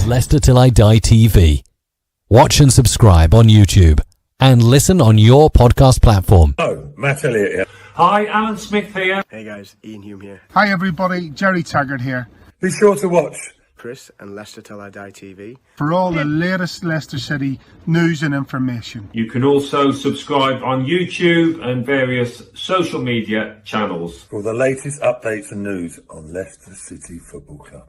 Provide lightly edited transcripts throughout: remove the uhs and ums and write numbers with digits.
Leicester Till I Die TV. Watch and subscribe on YouTube and listen on your podcast platform. Oh, Matt Elliott here. Hi, Alan Smith here. Hey guys, Ian Hume here. Hi everybody, Jerry Taggart here. Be sure to watch Chris and Leicester Till I Die TV For all the latest Leicester City news and information. You can also subscribe on YouTube and various social media channels. for the latest updates and news on Leicester City Football Club.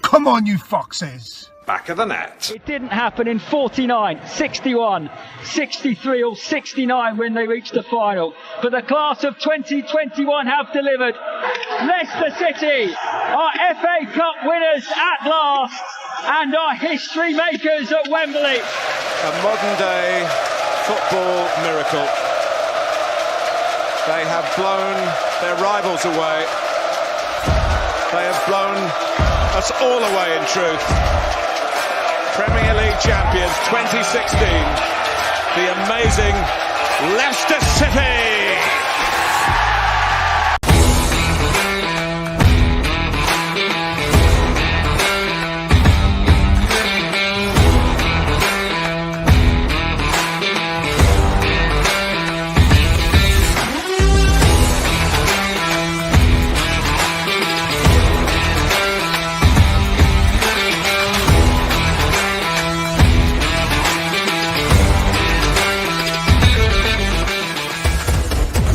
Come on, you foxes! Back of the net. It didn't happen in 49, 61, 63 or 69 when they reached the final. But the class of 2021 have delivered. Leicester City are FA Cup winners at last and are history makers at Wembley. A modern day football miracle. They have blown their rivals away. They have blown us all away in truth. Premier League champions 2016, the amazing Leicester City.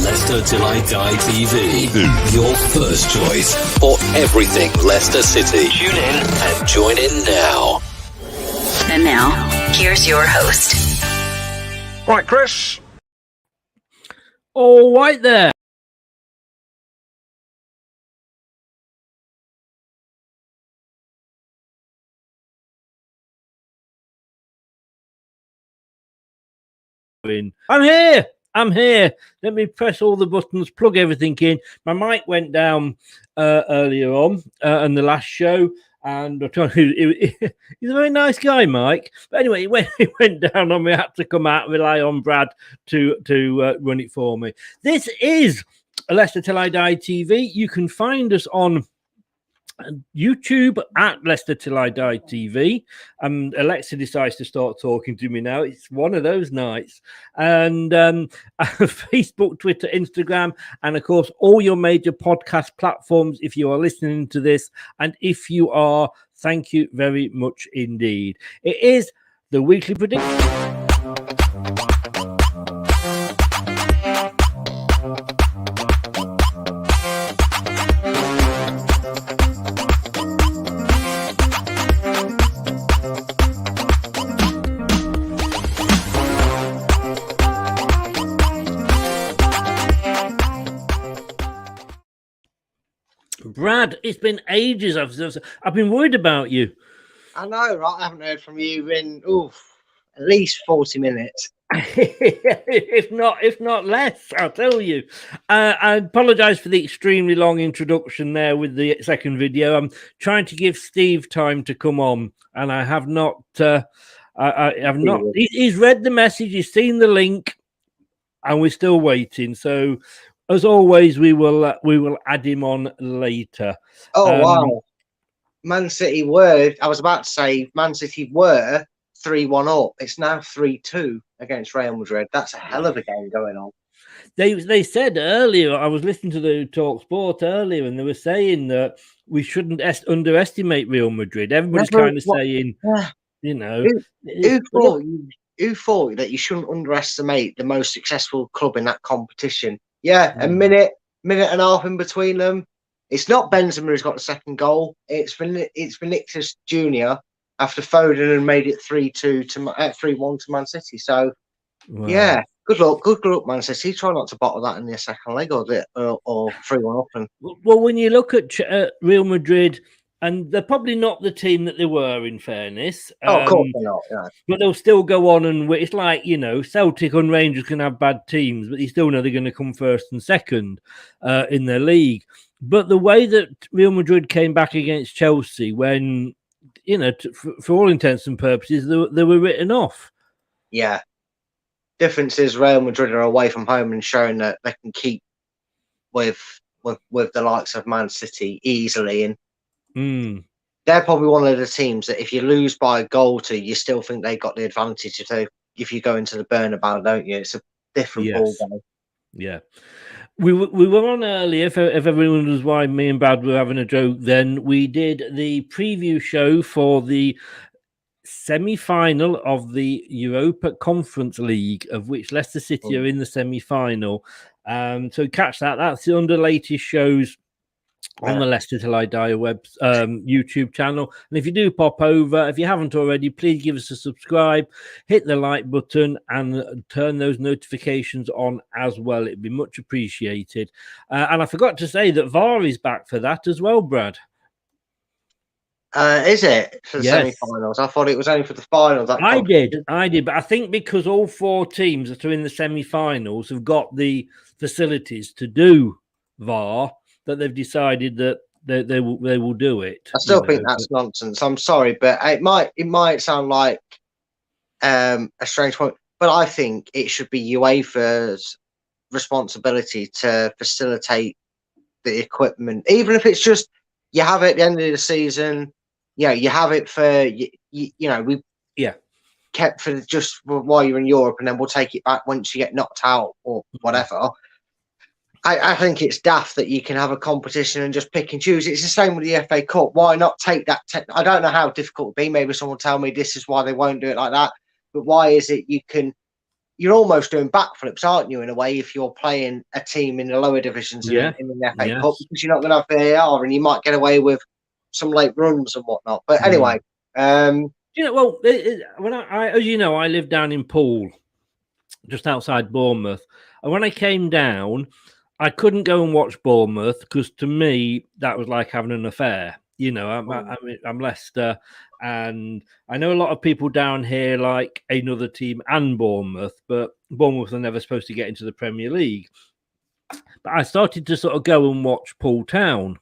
Leicester Till I Die TV. Your first choice for everything Leicester City. Tune in and join in now. And now, here's your host. Right, Chris. All right there. I'm here. I'm here. Let me press all the buttons, plug everything in. My mic went down earlier on in the last show, and I told you, he's a very nice guy, Mike. But anyway, it went down, and we had to come out and rely on Brad to run it for me. This is Leicester Till I Die TV. You can find us on YouTube at Leicester Till I Die TV. Alexa decides to start talking to me now. It's one of those nights. And Facebook, Twitter, Instagram, and of course, all your major podcast platforms if you are listening to this. And if you are, thank you very much indeed. It is the weekly prediction. Brad, it's been ages. I've been worried about you. I know, right? I haven't heard from you in at least 40 minutes. if not less, I'll tell you. I apologise for the extremely long introduction there with the second video. I'm trying to give Steve time to come on, and I have not. I have not. He's read the message. He's seen the link, and we're still waiting. So, as always, we will add him on later. Oh wow! Man City were. I was about to say Man City were 3-1 up. It's now 3-2 against Real Madrid. That's a hell of a game going on. They said earlier. I was listening to the Talk Sport earlier, and they were saying that we shouldn't underestimate Real Madrid. Everybody's kind of saying, you know, who thought that you shouldn't underestimate the most successful club in that competition? Yeah, a minute and a half in between them. It's not Benzema who's got the second goal. It's Vinicius Jr. after Foden and made it 3-1 to Man City. So, yeah, good luck, Man City. Try not to bottle that in the second leg or 3-1 up. And well, when you look at Real Madrid, and they're probably not the team that they were, in fairness. Of course they're not, yeah. But they'll still go on and it's like, you know, Celtic and Rangers can have bad teams, but you still know they're going to come first and second in their league. But the way that Real Madrid came back against Chelsea when, you know, for all intents and purposes, they were written off. Yeah. Difference is Real Madrid are away from home and showing that they can keep with the likes of Man City easily. And they're probably one of the teams that if you lose by a goal to, you still think they got the advantage if you go into the Bernabeu, don't you? It's a different ball game. Yeah. We were on earlier, if everyone was why me and Brad were having a joke then, we did the preview show for the semi-final of the Europa Conference League, of which Leicester City are in the semi-final. So catch that. That's under latest shows on the Leicester Till I Die YouTube channel. And if you do pop over, if you haven't already, please give us a subscribe, hit the like button, and turn those notifications on as well. It'd be much appreciated. And I forgot to say that VAR is back for that as well, Brad. Is it for the semi-finals? I thought it was only for the finals. I did, but I think because all 4 teams that are in the semi-finals have got the facilities to do VAR, that they've decided that they will do it. I still think that's nonsense. I'm sorry, but it might sound like a strange point, but I think it should be UEFA's responsibility to facilitate the equipment, even if it's just you have it at the end of the season. You have it for kept for just while you're in Europe, and then we'll take it back once you get knocked out or whatever. I think it's daft that you can have a competition and just pick and choose. It's the same with the FA Cup. Why not take that? I don't know how difficult it would be. Maybe someone will tell me this is why they won't do it like that. But why is it you're almost doing backflips, aren't you, in a way, if you're playing a team in the lower divisions in the FA Cup, because you're not going to have VAR and you might get away with some late runs and whatnot. But anyway, well, when as you know, I live down in Poole, just outside Bournemouth, and when I came down, I couldn't go and watch Bournemouth because to me that was like having an affair. I'm Leicester, and I know a lot of people down here like another team and Bournemouth, but Bournemouth are never supposed to get into the Premier League. But I started to sort of go and watch Poole Town,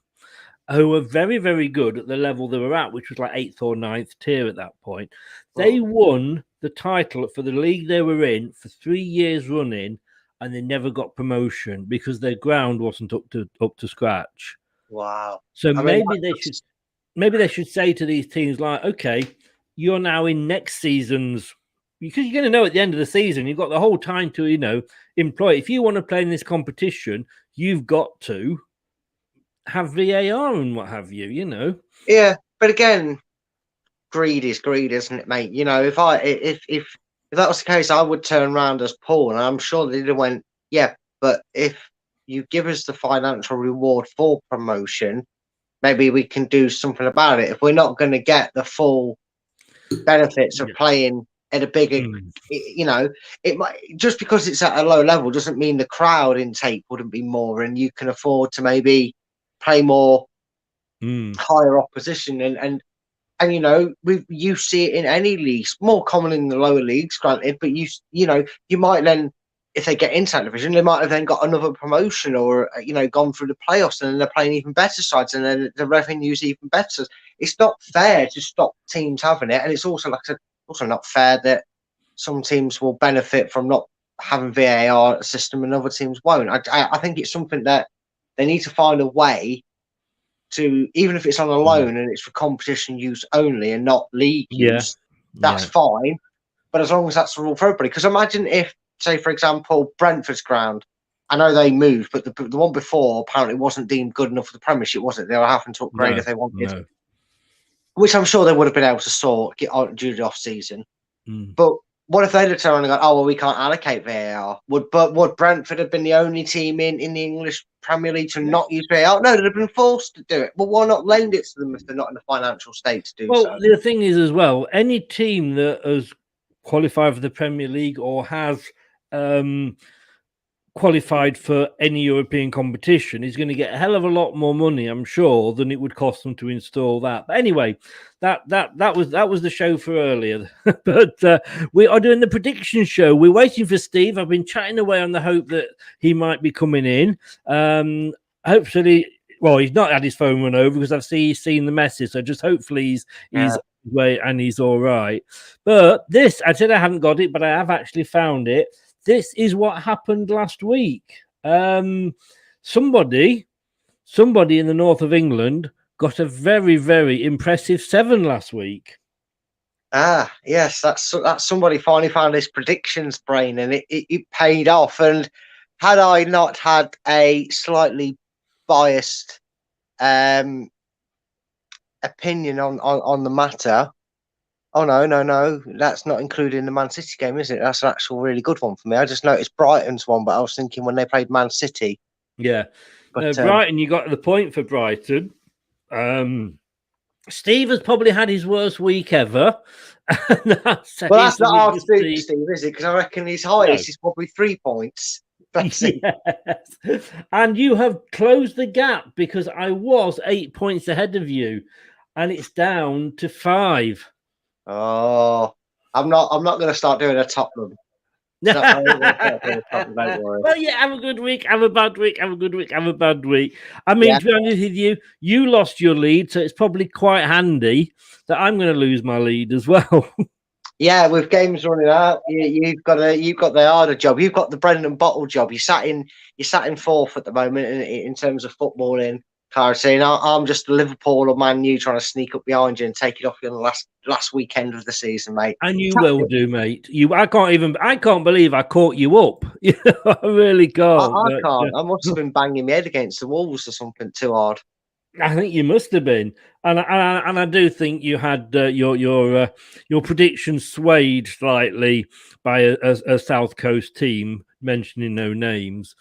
who were very, very good at the level they were at, which was like 8th or 9th tier at that point. They won the title for the league they were in for 3 years running, and they never got promotion because their ground wasn't up to scratch. Wow. So maybe they should say to these teams like, okay, you're now in next season's, because you're going to know at the end of the season, you've got the whole time to, employ. If you want to play in this competition, you've got to have VAR and what have you, Yeah, but again, greed is greed, isn't it, mate? If that was the case, I would turn around as Paul, and I'm sure they'd have went, yeah, but if you give us the financial reward for promotion, maybe we can do something about it. If we're not going to get the full benefits of playing at a bigger, it might, just because it's at a low level doesn't mean the crowd intake wouldn't be more, and you can afford to maybe play more higher opposition you see it in any leagues, more common in the lower leagues, granted, but you might then, if they get into that division, they might have then got another promotion or gone through the playoffs, and then they're playing even better sides, and then the revenue's even better. It's not fair to stop teams having it, and it's also, like I said, also not fair that some teams will benefit from not having VAR system and other teams won't. I think it's something that they need to find a way to, even if it's on a loan and it's for competition use only and not league use, that's fine. But as long as that's the rule for everybody. Because imagine if, say, for example, Brentford's ground, I know they moved, but the one before apparently wasn't deemed good enough for the Premiership, was it? They were having to upgrade if they wanted, which I'm sure they would have been able to sort during the off-season. But what if they'd have turned around and gone, oh, well, we can't allocate VAR? Would Brentford have been the only team in the English Premier League to not use VAR? No, they'd have been forced to do it. Well, why not lend it to them if they're not in a financial state to do so? Well, the thing is as well, any team that has qualified for the Premier League or has qualified for any European competition is going to get a hell of a lot more money, I'm sure, than it would cost them to install that. But anyway, that was the show for earlier. But we are doing the prediction show. We're waiting for Steve. I've been chatting away on the hope that he might be coming in. Hopefully, well, he's not had his phone run over because I've seen the message. So just hopefully he's way and he's all right. But this, I said I hadn't got it, but I have actually found it. This is what happened last week. Somebody in the north of England got a very, very impressive 7 last week. Ah, yes, that's somebody finally found his predictions brain, and it paid off. And had I not had a slightly biased opinion on the matter, oh no, that's not including the Man City game, is it? That's an actual really good one for me. I just noticed Brighton's one, but I was thinking when they played Man City. Yeah, But Brighton, you got the point for Brighton. Steve has probably had his worst week ever. That's not hard to do, Steve, is it? Because I reckon his highest is probably 3 points. That's it. Yes. And you have closed the gap because I was 8 points ahead of you, and it's down to 5. Oh, I'm not going to start doing a Tottenham. Well, yeah, have a good week, have a bad week, have a good week, have a bad week. I mean, to be honest with you, you lost your lead, so it's probably quite handy that I'm going to lose my lead as well. Yeah, with games running out, you've got the harder job. You've got the bread and bottle job. You're sat in 4th at the moment in terms of footballing. Clarity. I'm just Liverpool or Man U trying to sneak up behind you and take it off you on the last weekend of the season, mate. And you will do, mate. I can't believe I caught you up. I really can't. I can't. I must have been banging my head against the walls or something too hard. I think you must have been, and I do think you had your predictions swayed slightly by a South Coast team, mentioning no names,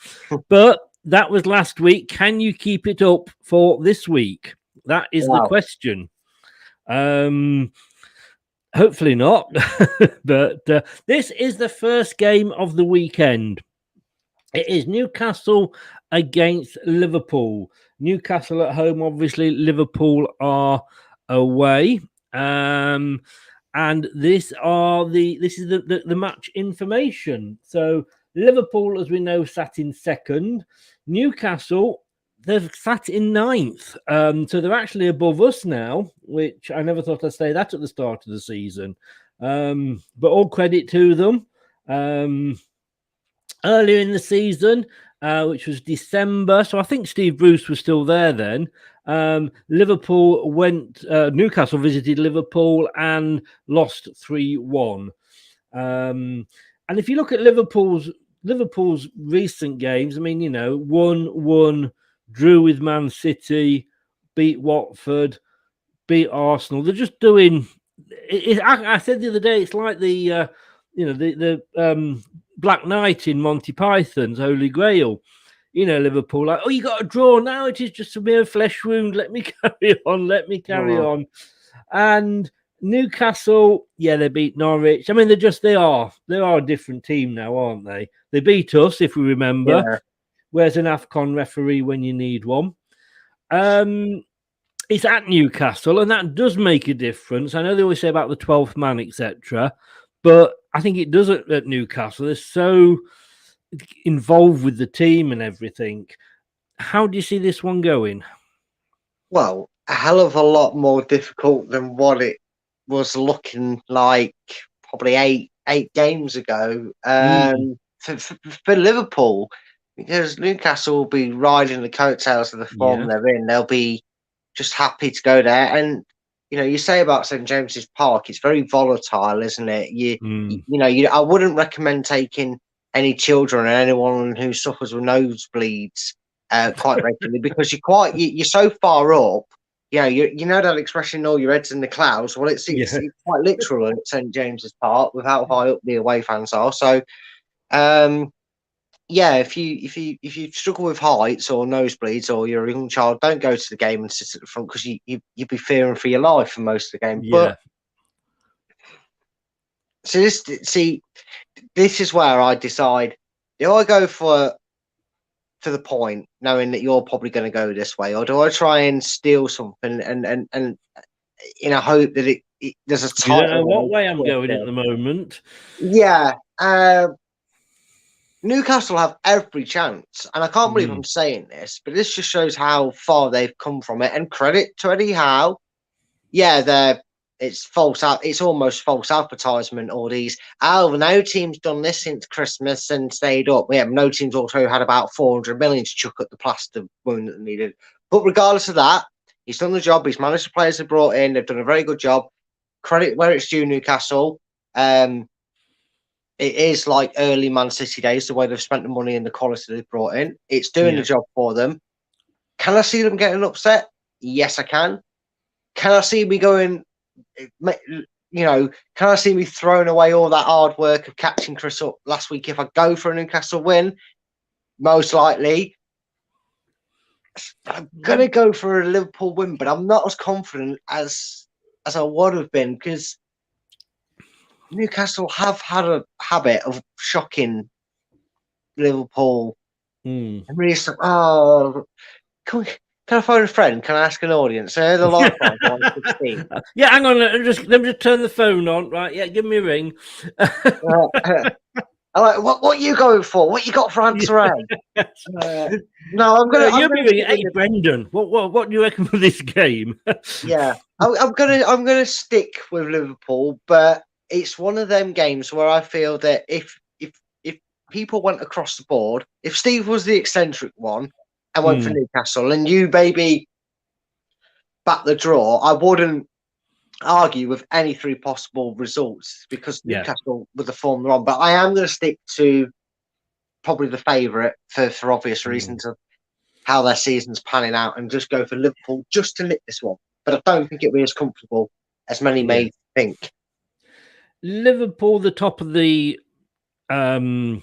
but that was last week. Can you keep it up for this week? That is the question. Hopefully not, but this is the first game of the weekend. It is Newcastle against Liverpool. Newcastle at home, obviously. Liverpool are away, and this is the match information. So Liverpool, as we know, sat in 2nd. Newcastle, they've sat in 9th, so they're actually above us now, which I never thought I'd say that at the start of the season. But all credit to them. Earlier in the season, which was December, so I think Steve Bruce was still there then. Newcastle visited Liverpool and lost 3-1. And if you look at Liverpool's recent games, I mean, 1-1, drew with Man City, beat Watford, beat Arsenal. They're just doing. I said the other day, it's like the Black Knight in Monty Python's Holy Grail. Liverpool, like, you got a draw now. It is just a mere flesh wound. Let me carry on. And Newcastle, they beat Norwich. I mean, they are a different team now, aren't they? They beat us, if we remember. Yeah. Where's an AFCON referee when you need one? It's at Newcastle, and that does make a difference. I know they always say about the 12th man, etc., but I think it does at Newcastle. They're so involved with the team and everything. How do you see this one going? Well, a hell of a lot more difficult than what it was looking like probably eight games ago for Liverpool, because Newcastle will be riding the coattails of the form they're in. They'll be just happy to go there. And you say about St James's Park, it's very volatile, isn't it? I wouldn't recommend taking any children or anyone who suffers with nosebleeds quite regularly because you're so far up. You know that expression, all your head's in the clouds. Well, it's quite literal at St James's Park with how high up the away fans are. So, if you struggle with heights or nosebleeds or you're a young child, don't go to the game and sit at the front because you'd be fearing for your life for most of the game. But this is where I decide: do I go for the point, knowing that you're probably going to go this way, or do I try and steal something and in a hope that it there's a title? You don't know what way I'm going at the moment. Newcastle have every chance, and I can't believe I'm saying this, but this just shows how far they've come from it. And credit to Eddie Howe. It's false. It's almost false advertisement. All these, no team's done this since Christmas and stayed up. No team's also had about 400 million to chuck at the plaster wound that they needed. But regardless of that, He's done the job. He's managed the players they brought in. They've done a very good job. Credit where it's due, Newcastle. It is like early Man City days, the way they've spent the money and the quality they've brought in. It's doing the job for them. Can I see them getting upset? Yes, I can. Can I see me going, can I see me throwing away all that hard work of catching Chris up last week if I go for a Newcastle win? Most likely. I'm going to go for a Liverpool win, but I'm not as confident as I would have been because Newcastle have had a habit of shocking Liverpool. And really, can I phone a friend? Can I ask an audience? The lifeline 116. Yeah, hang on. Let me just turn the phone on. Right? Yeah, give me a ring. What are you going for? What you got for answer A? No, I'm gonna. Hey, Brendan, what do you reckon for this game? Yeah, I'm gonna stick with Liverpool, but it's one of them games where I feel that if people went across the board, if Steve was the eccentric one and went for Newcastle, and you maybe back the draw, I wouldn't argue with any three possible results because Newcastle with the form they're on. But I am going to stick to probably the favourite for obvious reasons of how their season's panning out, and just go for Liverpool just to nick this one. But I don't think it'll be as comfortable as many may think. Liverpool, the top of the form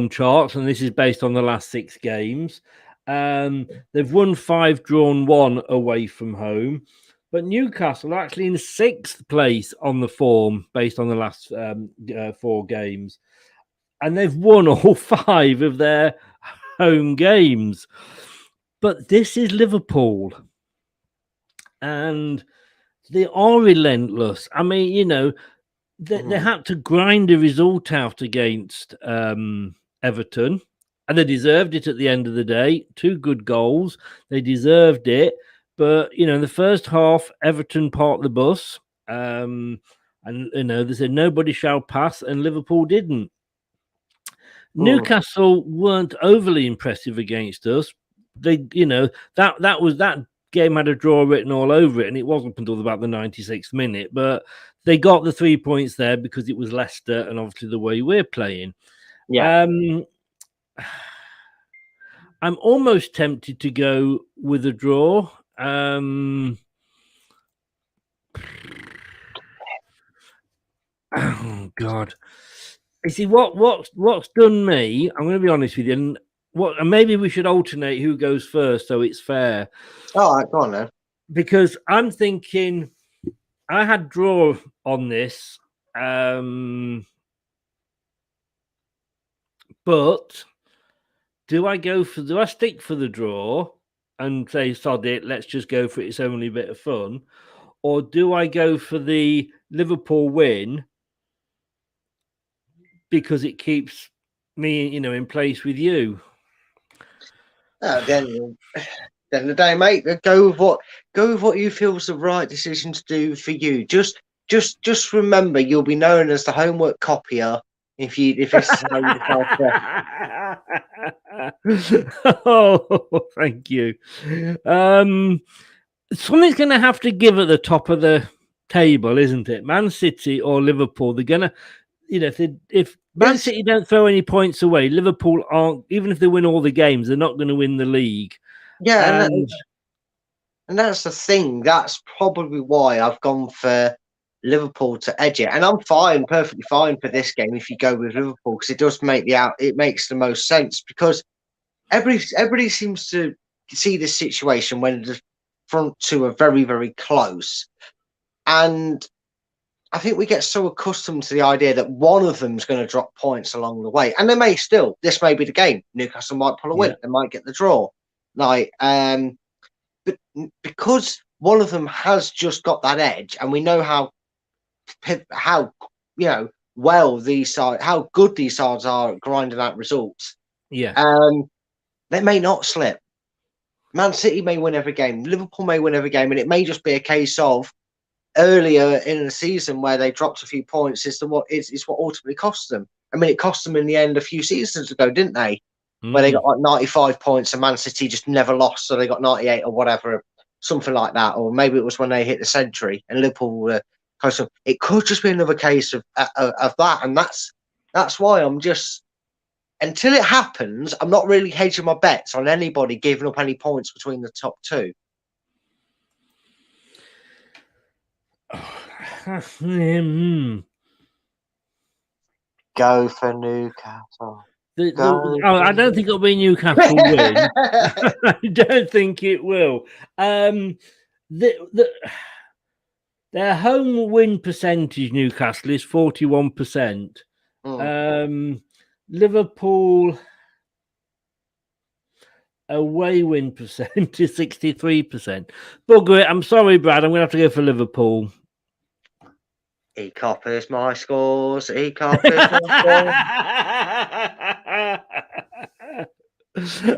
charts, and this is based on the last 6 games. They've won 5, drawn 1 away from home. But Newcastle are actually in 6th place on the form based on the last 4 games. And they've won all 5 of their home games. But this is Liverpool. And they are relentless. I mean, they had to grind a result out against Everton. And they deserved it at the end of the day. 2 good goals. They deserved it. But, in the first half, Everton parked the bus. And, they said nobody shall pass, and Liverpool didn't. Newcastle weren't overly impressive against us. They, that game had a draw written all over it, and it wasn't until about the 96th minute. But they got the 3 points there because it was Leicester and obviously the way we're playing. Yeah. I'm almost tempted to go with a draw. Oh God! You see what's done me. I'm going to be honest with you. And maybe we should alternate who goes first, so it's fair. All right, go on then. Because I'm thinking I had draw on this, but do I stick for the draw and say, sod it, let's just go for it, it's only a bit of fun? Or do I go for the Liverpool win because it keeps me, in place with you? Then of the day, mate, go with what you feel is the right decision to do for you. Just remember, you'll be known as the homework copier if this is how you felt. Oh, thank you. Something's going to have to give at the top of the table, isn't it? Man City or Liverpool? They're going to, if Man City don't throw any points away, Liverpool aren't. Even if they win all the games, they're not going to win the league. Yeah, and that's the thing. That's probably why I've gone for Liverpool to edge it, and I'm perfectly fine for this game if you go with Liverpool, because it does it makes the most sense, because everybody seems to see this situation when the front two are very, very close, and I think we get so accustomed to the idea that one of them is going to drop points along the way, and this may be the game. Newcastle might pull a win, they might get the draw, but because one of them has just got that edge, and we know how good these sides are at grinding out results. They may not slip. Man City may win every game, Liverpool may win every game, and it may just be a case of earlier in the season where they dropped a few points is what ultimately cost them. I mean, it cost them in the end a few seasons ago, didn't they? Where they got like 95 points and Man City just never lost, so they got 98 or whatever. something like that, or maybe it was when they hit the century and Liverpool were close. It could just be another case of that, and that's why I'm just, until it happens, I'm not really hedging my bets on anybody giving up any points between the top two. Go for Newcastle. I don't think it'll be Newcastle win. I don't think it will. Their home win percentage, Newcastle, is 41%. Liverpool away win percent is 63%. Bugger it. I'm sorry, Brad. I'm going to have to go for Liverpool. He copies my scores. He copies my scores.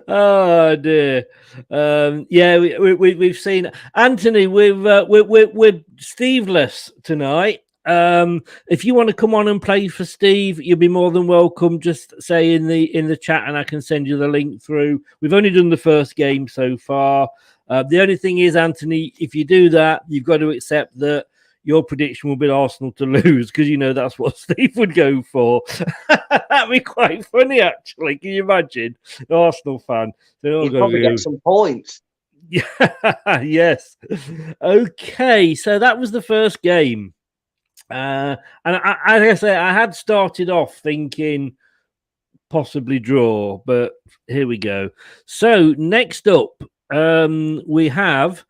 Oh dear. Yeah, we've seen Anthony. We're Steveless tonight. If you want to come on and play for Steve, you'll be more than welcome. Just say in the chat, and I can send you the link through. We've only done the first game so far. The only thing is, Anthony, if you do that, you've got to accept that your prediction will be Arsenal to lose, because you know that's what Steve would go for. That'd be quite funny, actually. Can you imagine? An Arsenal fan. You'd probably get some points. Yeah. Yes. Okay. So that was the first game. And I say, I had started off thinking possibly draw, but here we go. So next up, we have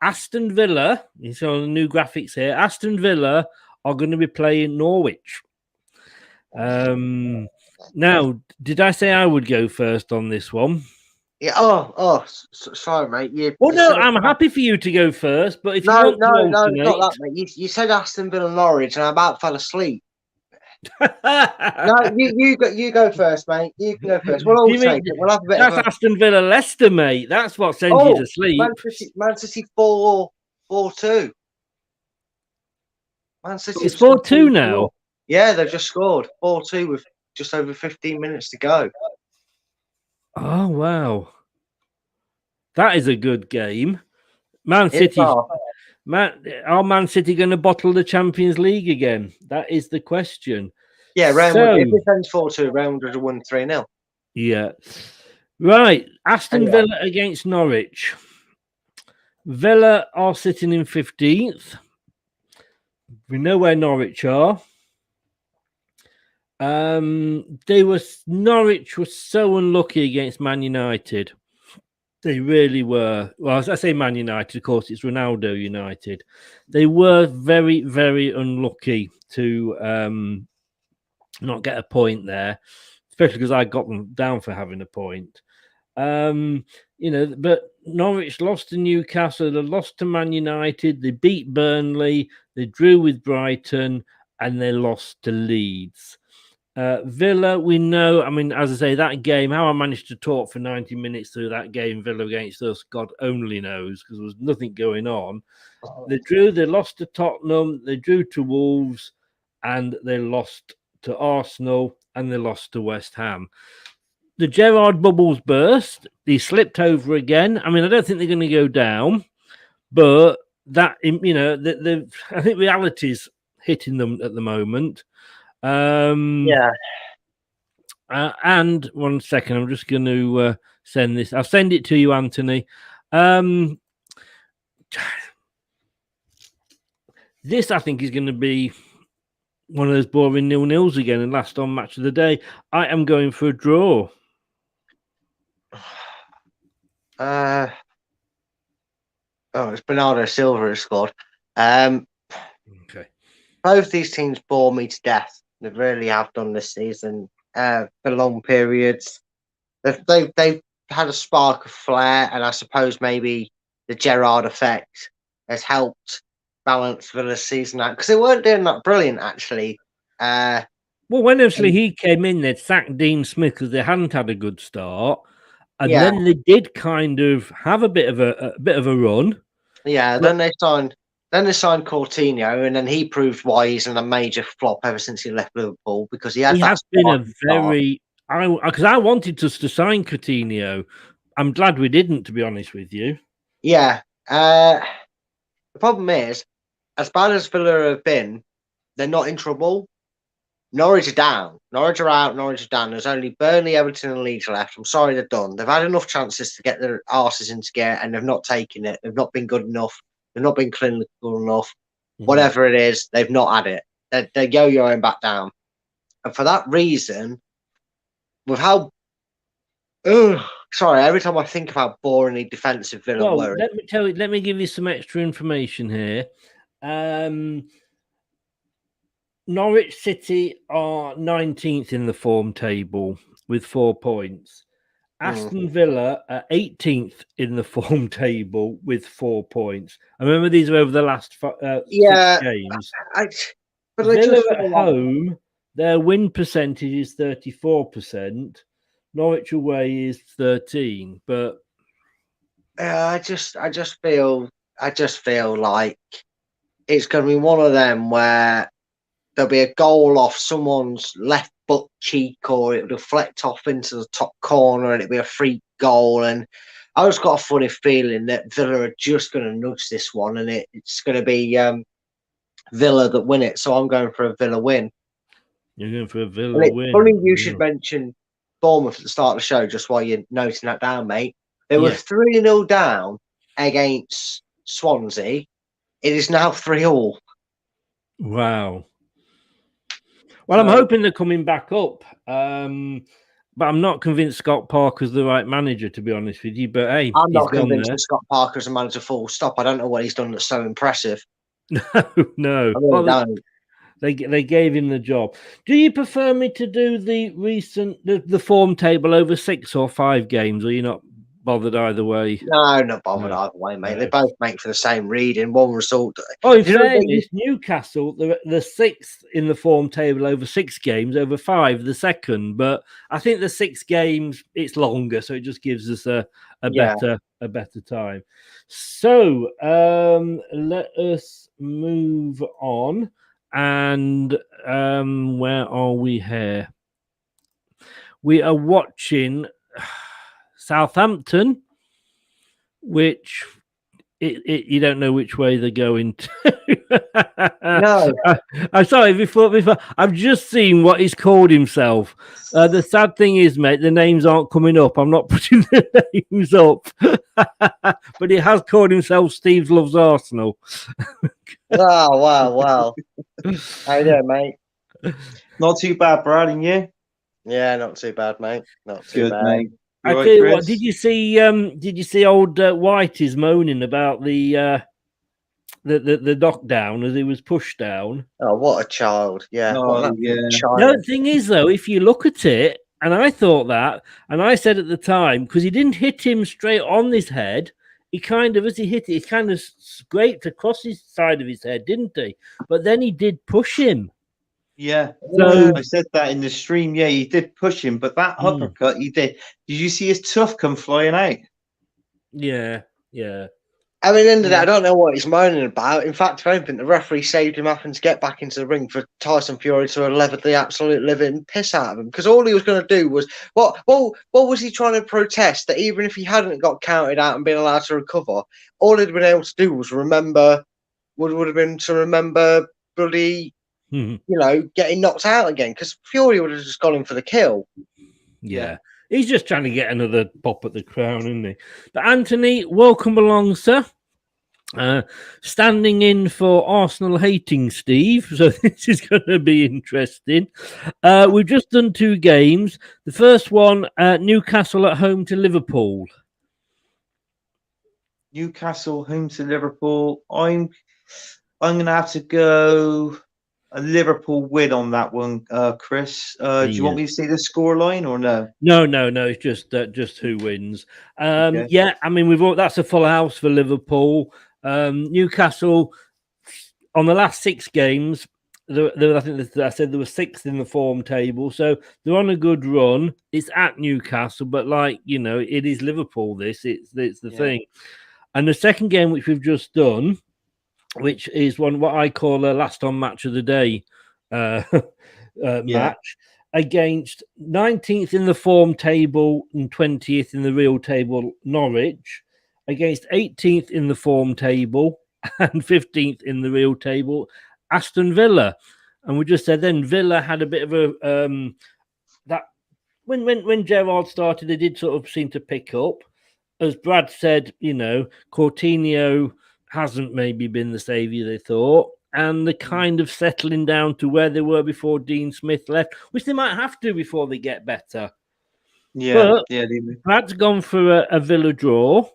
Aston Villa. You see on the new graphics here. Aston Villa are going to be playing Norwich. Now, did I say I would go first on this one? Yeah. Sorry, mate. Well, no, I'm happy for you to go first. But if you want no, to not that, mate. You said Aston Villa Norwich, and I about fell asleep. No, you go first, mate. You can go first. We'll all take it. We'll have a bit that's of Aston Villa Leicester, mate. That's what sends you to sleep. Man City 4-2. Man City. It's 4-2 now. Yeah, they've just scored 4-2 with just over 15 minutes to go. Oh wow, that is a good game. Man City. Are Man City going to bottle the Champions League again? That is the question. Yeah, if it ends 4-2, round would have won 3-0. Yeah. Right. Aston Villa against Norwich. Villa are sitting in 15th. We know where Norwich are. Norwich was so unlucky against Man United. They really were. Well, as I say Man United, of course, it's Ronaldo United. They were very, very unlucky to not get a point there, especially because I got them down for having a point. But Norwich lost to Newcastle, they lost to Man United, they beat Burnley, they drew with Brighton, and they lost to Leeds. Villa, we know, I mean, as I say, that game, how I managed to talk for 90 minutes through that game, Villa against us, God only knows, because there was nothing going on. They lost to Tottenham, they drew to Wolves, and they lost to Arsenal, and they lost to West Ham. The Gerrard bubbles burst. They slipped over again. I mean, I don't think they're going to go down, but that, I think reality's hitting them at the moment. And 1 second, I'm just going to send this. I'll send it to you, Anthony. This, I think, is going to be one of those boring 0-0s again and last on match of the day. I am going for a draw. It's Bernardo Silva who scored. Okay. Both these teams bore me to death. They really have done this season for long periods. They've had a spark of flair, and I suppose maybe the Gerrard effect has helped balance Villa's season out, because they weren't doing that brilliant, actually. Well, when obviously he came in, they'd sacked Dean Smith because they hadn't had a good start, and then they did kind of have a bit of a run. Yeah, then they signed Coutinho, and then he proved why he's in a major flop ever since he left Liverpool, because he has been a very. Because I wanted us to sign Coutinho. I'm glad we didn't, to be honest with you. Yeah, The problem is, as bad as Villa have been, they're not in trouble. Norwich are down. Norwich are out. Norwich are down. There's only Burnley, Everton, and Leeds left. I'm sorry they're done. They've had enough chances to get their arses into gear, and they've not taken it. They've not been good enough. They've not been clinical enough. Whatever it is, they've not had it. They're yo-yoing back down. And for that reason, with how... sorry, every time I think of how boringly defensive Villa were... Let me give you some extra information here. Norwich City are 19th in the form table with 4 points. Aston Villa are 18th in the form table with 4 points. I remember these are over the last 6 games. But Villa at home, their win percentage is 34%. Norwich away is 13%. But I just feel like it's going to be one of them where there'll be a goal off someone's left butt cheek, or it'll deflect off into the top corner and it'll be a free goal. And I just got a funny feeling that Villa are just going to nudge this one, and it's going to be Villa that win it. So I'm going for a Villa win. You're going for a Villa win. Funny you should mention Bournemouth at the start of the show, just while you're noting that down, mate. They were 3-0 down against Swansea. It is now 3-3. Wow. Well, I'm hoping they're coming back up, but I'm not convinced Scott Parker's the right manager, to be honest with you. But hey, I'm not convinced that Scott Parker's a manager full stop. I don't know what he's done that's so impressive. No. They gave him the job. Do you prefer me to do the form table over 6 or 5 games, or you're not bothered either way? No, not bothered either way, mate. They both make for the same reading, one result. Oh, in fairness, Newcastle, the 6th in the form table over 6 games, over 5 the second. But I think the 6 games, it's longer, so it just gives us a better time. So let us move on. And where are we here? We are watching Southampton, which you don't know which way they're going to. No. I'm sorry, before I've just seen what he's called himself. The sad thing is, mate, the names aren't coming up. I'm not putting the names up. But he has called himself Steve Loves Arsenal. Oh, wow. How you doing, mate? Not too bad, Brad, and you? Yeah, not too bad, mate. Not too Good, bad. mate. I tell you what, did you see old White is moaning about the knockdown as he was pushed down? Oh, what a child! Yeah. The thing is, though, if you look at it, and I thought that, and I said at the time, because he didn't hit him straight on his head, he kind of, as he hit it, he kind of scraped across his side of his head, didn't he? But then he did push him. Yeah, so, I said that in the stream. Yeah, he did push him, but that uppercut he did. Did you see his tuft come flying out? Yeah. I mean, end of that, I don't know what he's moaning about. In fact, if anything, the referee saved him having to get back into the ring for Tyson Fury to have levered the absolute living piss out of him. Because all he was going to do was, what was he trying to protest? That even if he hadn't got counted out and been allowed to recover, all he'd been able to do was would have been to remember bloody, getting knocked out again. Because Fury would have just gone in for the kill. Yeah. He's just trying to get another pop at the crown, isn't he? But Anthony, welcome along, sir. Standing in for Arsenal hating Steve, so this is going to be interesting. We've just done 2 games. The first one, Newcastle at home to Liverpool. Newcastle home to Liverpool. I'm going to have to go a Liverpool win on that one, Chris. Do you want me to say the scoreline or no? No. It's just who wins. Okay. Yeah, I mean that's a full house for Liverpool. Newcastle on the last 6 games. I think I said there were 6th in the form table, so they're on a good run. It's at Newcastle, but it is Liverpool. It's the thing. And the second game, which we've just done, which is what I call a last on match of the day match against 19th in the form table and 20th in the real table, Norwich, against 18th in the form table and 15th in the real table, Aston Villa. And we just said then Villa had a bit of a that when Gerrard started, they did sort of seem to pick up. As Brad said, Coutinho hasn't maybe been the saviour they thought, and they're kind of settling down to where they were before Dean Smith left, which they might have to before they get better. Yeah, Brad's gone for a Villa draw.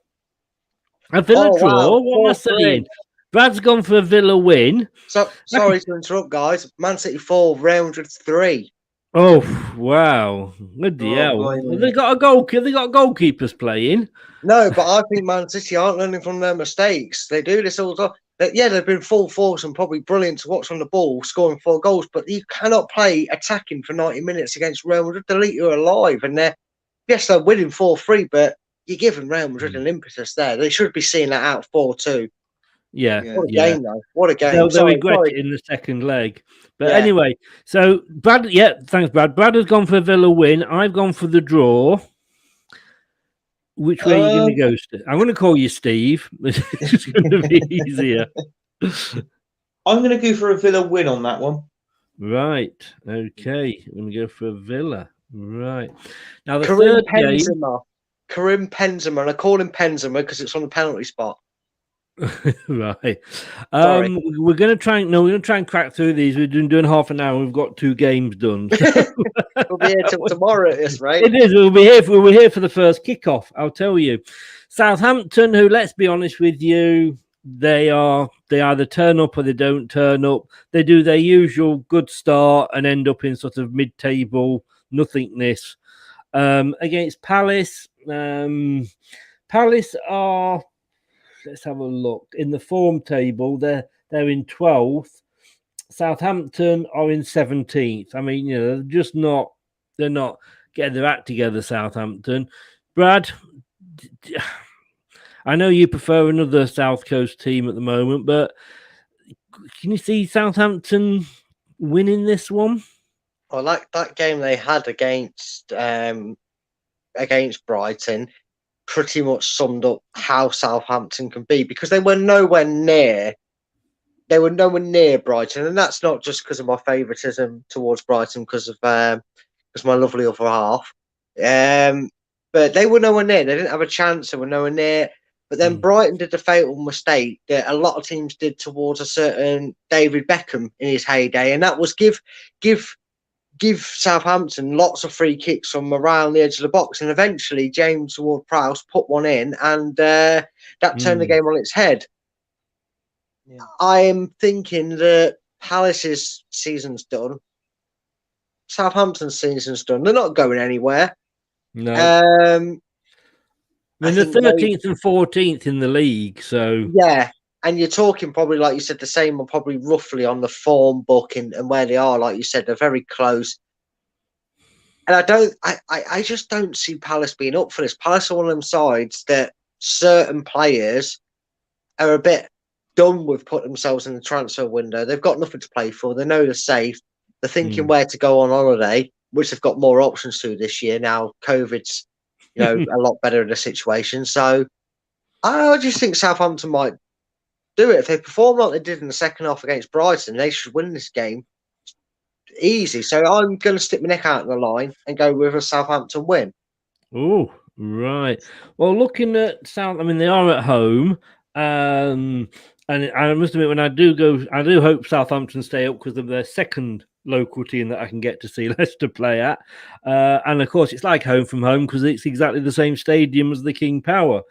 A Villa draw? Wow. What am I saying? Brad's gone for a Villa win. So sorry to interrupt, guys. Man City 4, Real Madrid 3. Oh wow! Bloody hell! They got a goal. They got goalkeepers playing. No, but I think Man City aren't learning from their mistakes. They do this all the time. Yeah, they've been full force and probably brilliant to watch on the ball, scoring 4 goals. But you cannot play attacking for 90 minutes against Real Madrid. They'll eat you alive, and they're winning 4-3, but you're giving Real Madrid an impetus there. They should be seeing that out 4-2. Yeah. What a game, though. What a game. They'll regret it in the second leg. But anyway, so Brad, thanks, Brad. Brad has gone for a Villa win. I've gone for the draw. Which way are you going to go, Steve? I'm going to call you Steve. It's going to be easier. I'm going to go for a Villa win on that one. Right. Okay. I'm going to go for a Villa. Right. Now, the Karim third Benzema. Karim Benzema. And I call him Benzema because it's on the penalty spot. Right. We're going to try and crack through these. We've been doing half an hour. We've got 2 games done. We'll be here till tomorrow at this rate. It is. We'll be here for the first kickoff. I'll tell you. Southampton, who, let's be honest with you, they either turn up or they don't turn up. They do their usual good start and end up in sort of mid-table nothingness. Against Palace, Palace are. Let's have a look. In the form table, they're in 12th. Southampton are in 17th. I mean, they're not getting their act together, Southampton. Brad, I know you prefer another South Coast team at the moment, but can you see Southampton winning this one? Well, like that game they had against Brighton pretty much summed up how Southampton can be, because they were nowhere near Brighton, and that's not just because of my favouritism towards Brighton, because my lovely other half. But they were nowhere near. They didn't have a chance. They were nowhere near. But then Brighton did the fatal mistake that a lot of teams did towards a certain David Beckham in his heyday, and that was give Southampton lots of free kicks from around the edge of the box, and eventually James Ward-Prowse put one in, and that turned the game on its head. Yeah. I'm thinking that Palace's season's done. Southampton's season's done. They're not going anywhere. No. I mean, the 13th and 14th in the league, so... Yeah, and you're talking probably, like you said, the same, or probably roughly on the form book and where they are. Like you said, they're very close. And I just don't see Palace being up for this. Palace are one of them sides that certain players are a bit done with putting themselves in the transfer window. They've got nothing to play for. They know they're safe. They're thinking where to go on holiday, which they've got more options to this year. Now COVID's, a lot better in the situation. So I just think Southampton might do it. If they perform like they did in the second half against Brighton, they should win this game easy. So I'm going to stick my neck out on the line and go with a Southampton win. Oh, right. Well, looking at they are at home. And I must admit, when I do hope Southampton stay up because of their second local team that I can get to see Leicester play at. And of course, it's like home from home because it's exactly the same stadium as the King Power.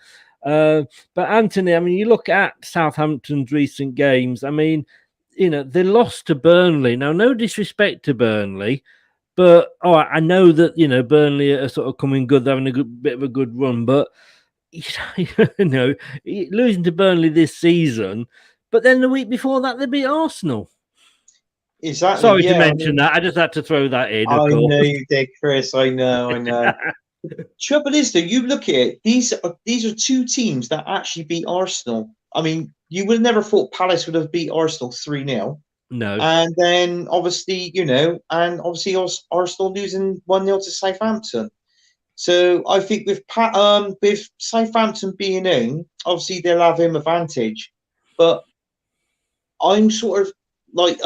But Anthony, I mean, you look at Southampton's recent games. I mean, they lost to Burnley. Now, no disrespect to Burnley, but I know that Burnley are sort of coming good, they're having a bit of a good run. But losing to Burnley this season, but then the week before that they beat Arsenal. Exactly. Sorry to mention that. I just had to throw that in. I know you did, Chris. I know. Trouble is, though, you look at it. These are 2 teams that actually beat Arsenal. I mean, you would have never thought Palace would have beat Arsenal 3-0. No. And then, obviously, Arsenal losing 1-0 to Southampton. So I think with Southampton being in, obviously they'll have him advantage. But I'm sort of like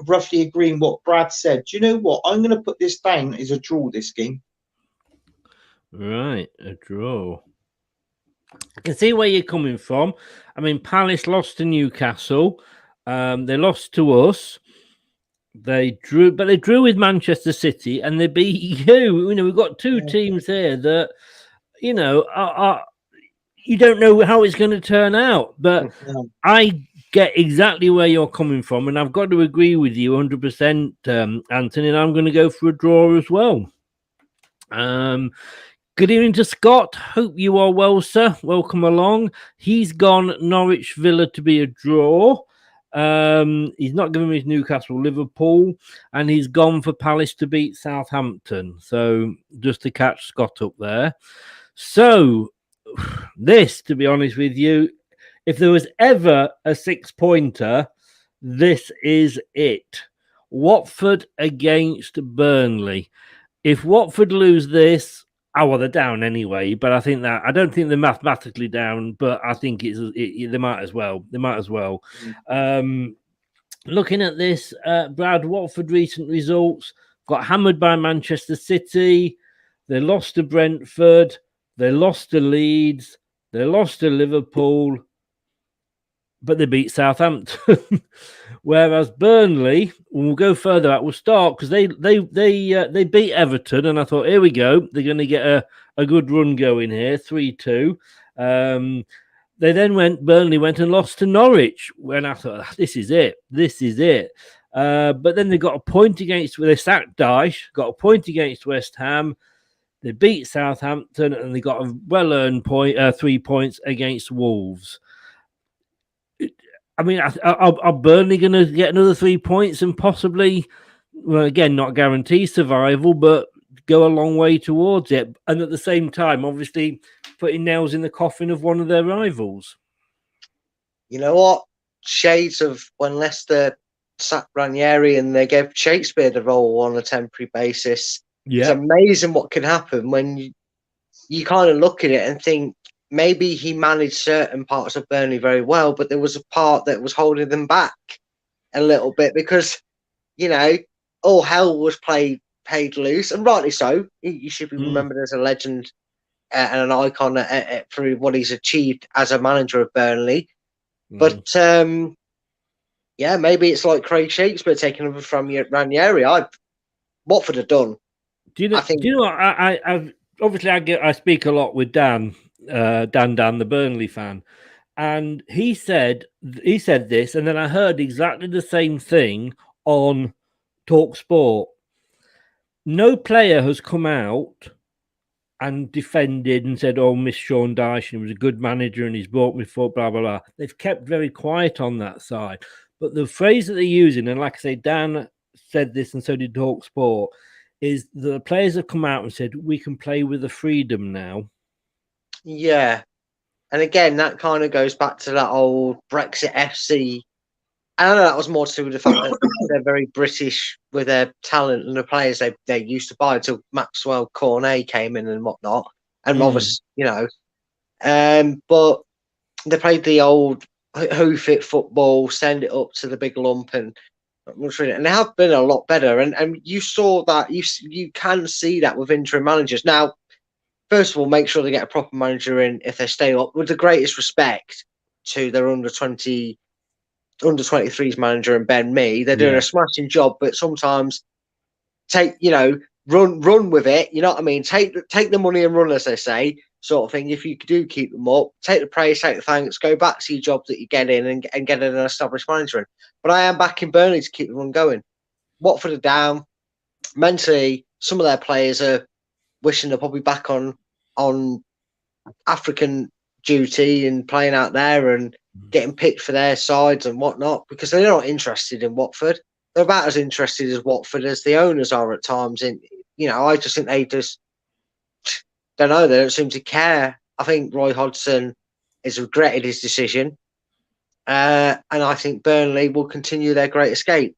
roughly agreeing what Brad said. Do you know what? I'm going to put this down as a draw this game. Right, a draw. I can see where you're coming from. I mean, Palace lost to Newcastle. They lost to us. They drew, but they drew with Manchester City, and they beat you. You know, we've got two teams here that, you know, you don't know how it's going to turn out. But I get exactly where you're coming from, and I've got to agree with you 100%, Anthony. And I'm going to go for a draw as well. Good evening to Scott. Hope you are well, sir. Welcome along. He's gone Norwich Villa to be a draw. He's not given me his Newcastle Liverpool, and he's gone for Palace to beat Southampton. So just to catch Scott up there. So this, to be honest with you, if there was ever a 6-pointer, this is it. Watford against Burnley. If Watford lose this, well, they're down anyway, but I don't think they're mathematically down, but I think they might as well. They might as well. Looking at this, Brad, Watford recent results, got hammered by Manchester City. They lost to Brentford. They lost to Leeds. They lost to Liverpool, but they beat Southampton. Whereas Burnley, we'll go further out, we'll start because they beat Everton, and I thought, here we go, they're going to get a good run going here, 3-2. They then Burnley went and lost to Norwich, when I thought, this is it. But then they got a point they sacked Dyche, got a point against West Ham. They beat Southampton, and they got a well-earned 3 points against Wolves. I mean, are Burnley going to get another 3 points and possibly, well, again, not guarantee survival, but go a long way towards it? And at the same time, obviously, putting nails in the coffin of one of their rivals. You know what? Shades of when Leicester sacked Ranieri and they gave Shakespeare the role on a temporary basis. Yeah. It's amazing what can happen when you kind of look at it and think, maybe he managed certain parts of Burnley very well, but there was a part that was holding them back a little bit because, you know, all hell was paid loose, and rightly so. He should be remembered as a legend and an icon for what he's achieved as a manager of Burnley. But, yeah, maybe it's like Craig Shakespeare taking over from Ranieri. Watford are done. Do you know what? I obviously I speak a lot with Dan, the Burnley fan, and he said this, and then I heard exactly the same thing on Talk Sport. No player has come out and defended and said, "Oh, miss Sean Dyche, he was a good manager and he's brought me for blah blah blah." They've kept very quiet on that side, but the phrase that they're using, and like I say, Dan said this, and so did Talk Sport, is the players have come out and said, "We can play with the freedom now." Yeah. And again, that kind of goes back to that old Brexit FC. I don't know, that was more to do with the fact that they're very British with their talent and the players they used to buy until Maxwell Cornet came in and whatnot. And obviously, you know, but they played the old hoof it football, send it up to the big lump, and they have been a lot better. And you saw that, you can see that with interim managers. Now, first of all, make sure they get a proper manager in if they stay up, with the greatest respect to their under-23s manager and Ben Mee. They're doing a smashing job, but sometimes run with it. You know what I mean? Take the money and run, as they say, sort of thing. If you do keep them up, take the praise, take the thanks, go back to your job that you get in and get an established manager in. But I am backing Burnley to keep the run going. Watford are down. Mentally, some of their players are wishing they're probably back on African duty and playing out there and getting picked for their sides and whatnot, because they're not interested in Watford. They're about as interested as Watford as the owners are at times. And, you know, I just think they just don't know. They don't seem to care. I think Roy Hodgson has regretted his decision. And I think Burnley will continue their great escape.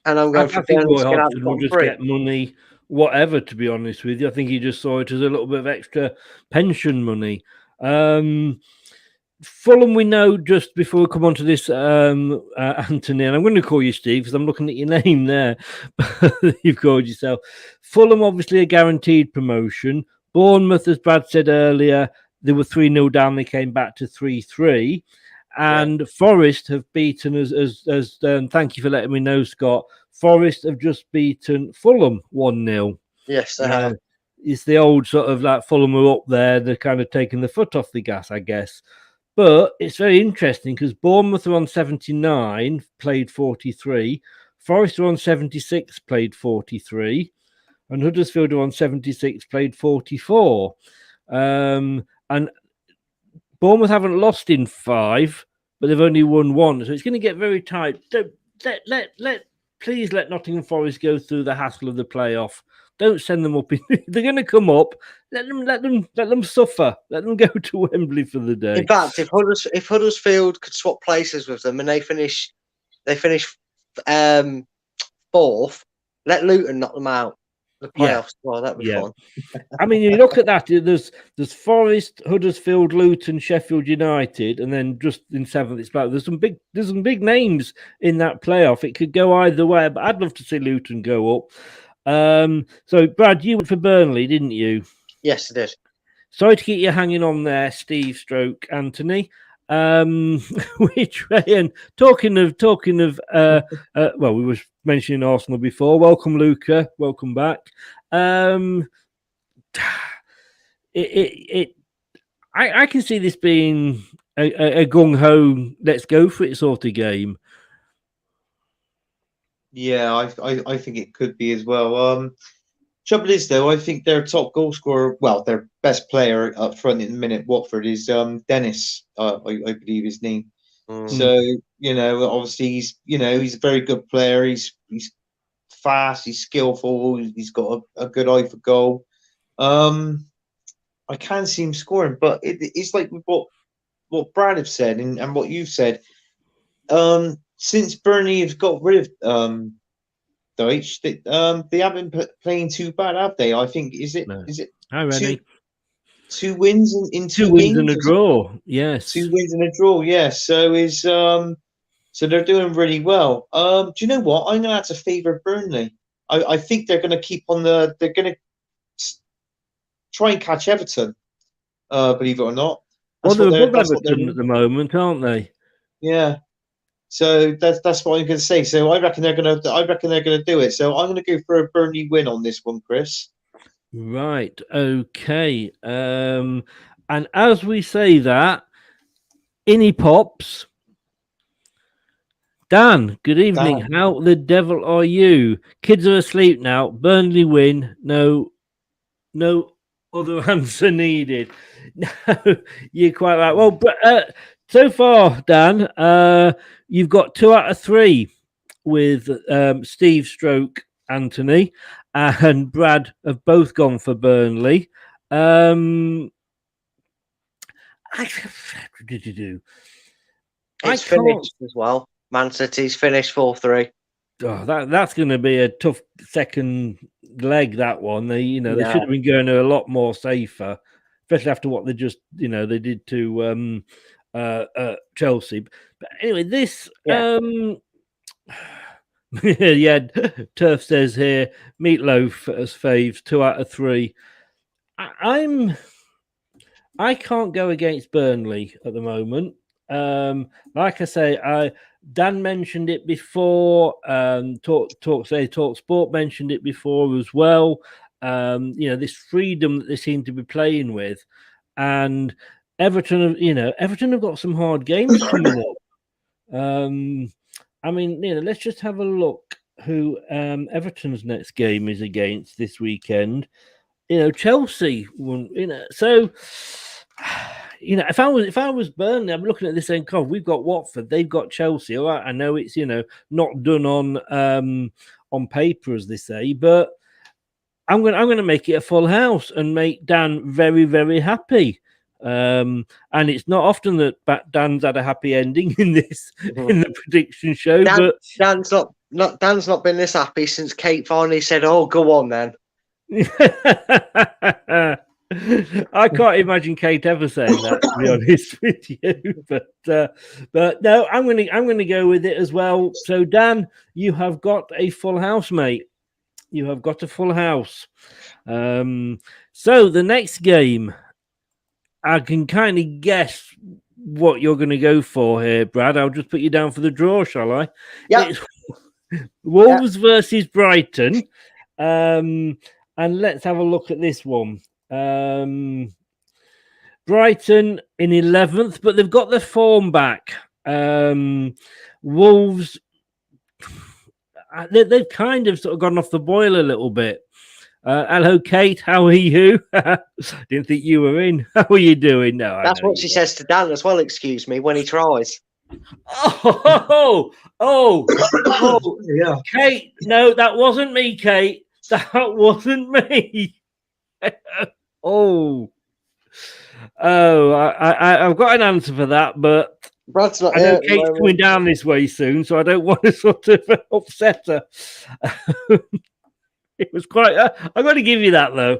And I'm going for Burnley. Roy Hodgson will just get money whatever, to be honest with you. I think he just saw it as a little bit of extra pension money. Fulham, we know, just before we come on to this, Anthony, and I'm going to call you Steve because I'm looking at your name there. You've called yourself. Fulham, obviously a guaranteed promotion. Bournemouth, as Brad said earlier, they were 3-0 down. They came back to 3-3. And Forest have beaten, as thank you for letting me know, Scott. Forest have just beaten Fulham 1-0. Yes, they have. It's the old sort of like Fulham are up there. They're kind of taking the foot off the gas, I guess. But it's very interesting because Bournemouth are on 79, played 43. Forest are on 76, played 43. And Huddersfield are on 76, played 44. And Bournemouth haven't lost in 5, but they've only won 1. So it's going to get very tight. Please let Nottingham Forest go through the hassle of the playoff. Don't send them up. They're going to come up. Let them suffer. Let them go to Wembley for the day. In fact, if Huddersfield could swap places with them and they finish 4th, let Luton knock them out. The playoffs. Well, that'd be fun. I mean, you look at that. There's Forest, Huddersfield, Luton, Sheffield United, and then just in 7th, it's like there's some big names in that playoff. It could go either way, but I'd love to see Luton go up. So, Brad, you went for Burnley, didn't you? Yes, I did. Sorry to keep you hanging on there, Steve Stroke Anthony. Which way? And talking of well, we were mentioning Arsenal before. Welcome, Luca. Welcome back. I can see this being a gung ho, let's go for it sort of game. Yeah, I think it could be as well. Trouble is, though, I think their top goal scorer, well, their best player up front in the minute, Watford, is Dennis, I believe his name. So, obviously he's a very good player. He's fast, he's skillful, he's got a good eye for goal. I can see him scoring, but it's like what Brad have said and what you've said. Since Burnley have got rid of Deutsch, they haven't been playing too bad, have they? I think is it two wins in two wins games and a draw. Yes, 2 wins and a draw. Yes, so they're doing really well. Do you know what? I'm gonna have to favour Burnley. I think they're gonna keep on they're gonna try and catch Everton. Believe it or not. Well, they're above Everton at the moment, aren't they? Yeah. So that's what I'm going to say. So I reckon they're going to do it. So I'm going to go for a Burnley win on this one, Chris. Right. Okay. And as we say that, Innie Pops, Dan, good evening. Dan. How the devil are you? Kids are asleep now. Burnley win. No other answer needed. No, you're quite right. Well, so far, Dan, you've got 2 out of 3 with Steve Stroke Anthony and Brad have both gone for Burnley. It's finished as well. Man City's finished 4-3. Oh, that's going to be a tough second leg. That one, they should have been going to a lot more safer, especially after what they just they did to Chelsea. But anyway, this Turf says here Meatloaf as faves 2 out of 3. I can't go against Burnley at the moment. Like I say, Dan mentioned it before. Talk Sport mentioned it before as well. This freedom that they seem to be playing with, and Everton have got some hard games coming up. Let's just have a look who Everton's next game is against this weekend. Chelsea won. So if I was Burnley, I'm looking at this saying, "God, we've got Watford, they've got Chelsea." All right, I know it's not done on paper as they say, but I'm going to make it a full house and make Dan very, very happy. And it's not often that Dan's had a happy ending in this in the prediction show. But Dan's not been this happy since Kate finally said, "Oh, go on then." I can't imagine Kate ever saying that, to be honest with you. But no, I'm gonna go with it as well. So Dan, you have got a full house, mate. You have got a full house. So the next game, I can kind of guess what you're going to go for here, Brad. I'll just put you down for the draw, shall I? Yeah. It's Wolves versus Brighton. And let's have a look at this one. Brighton in 11th, but they've got their form back. Wolves, they've kind of sort of gone off the boil a little bit. Hello, Kate. How are you? Didn't think you were in. How are you doing? No, that's what she says to Dan as well. Excuse me, when he tries. Oh, Yeah. Kate. No, that wasn't me, Kate. That wasn't me. I've got an answer for that, but Brad's not I know here. Kate's coming down this way soon, so I don't want to sort of upset her. It was quite. I've got to give you that, though.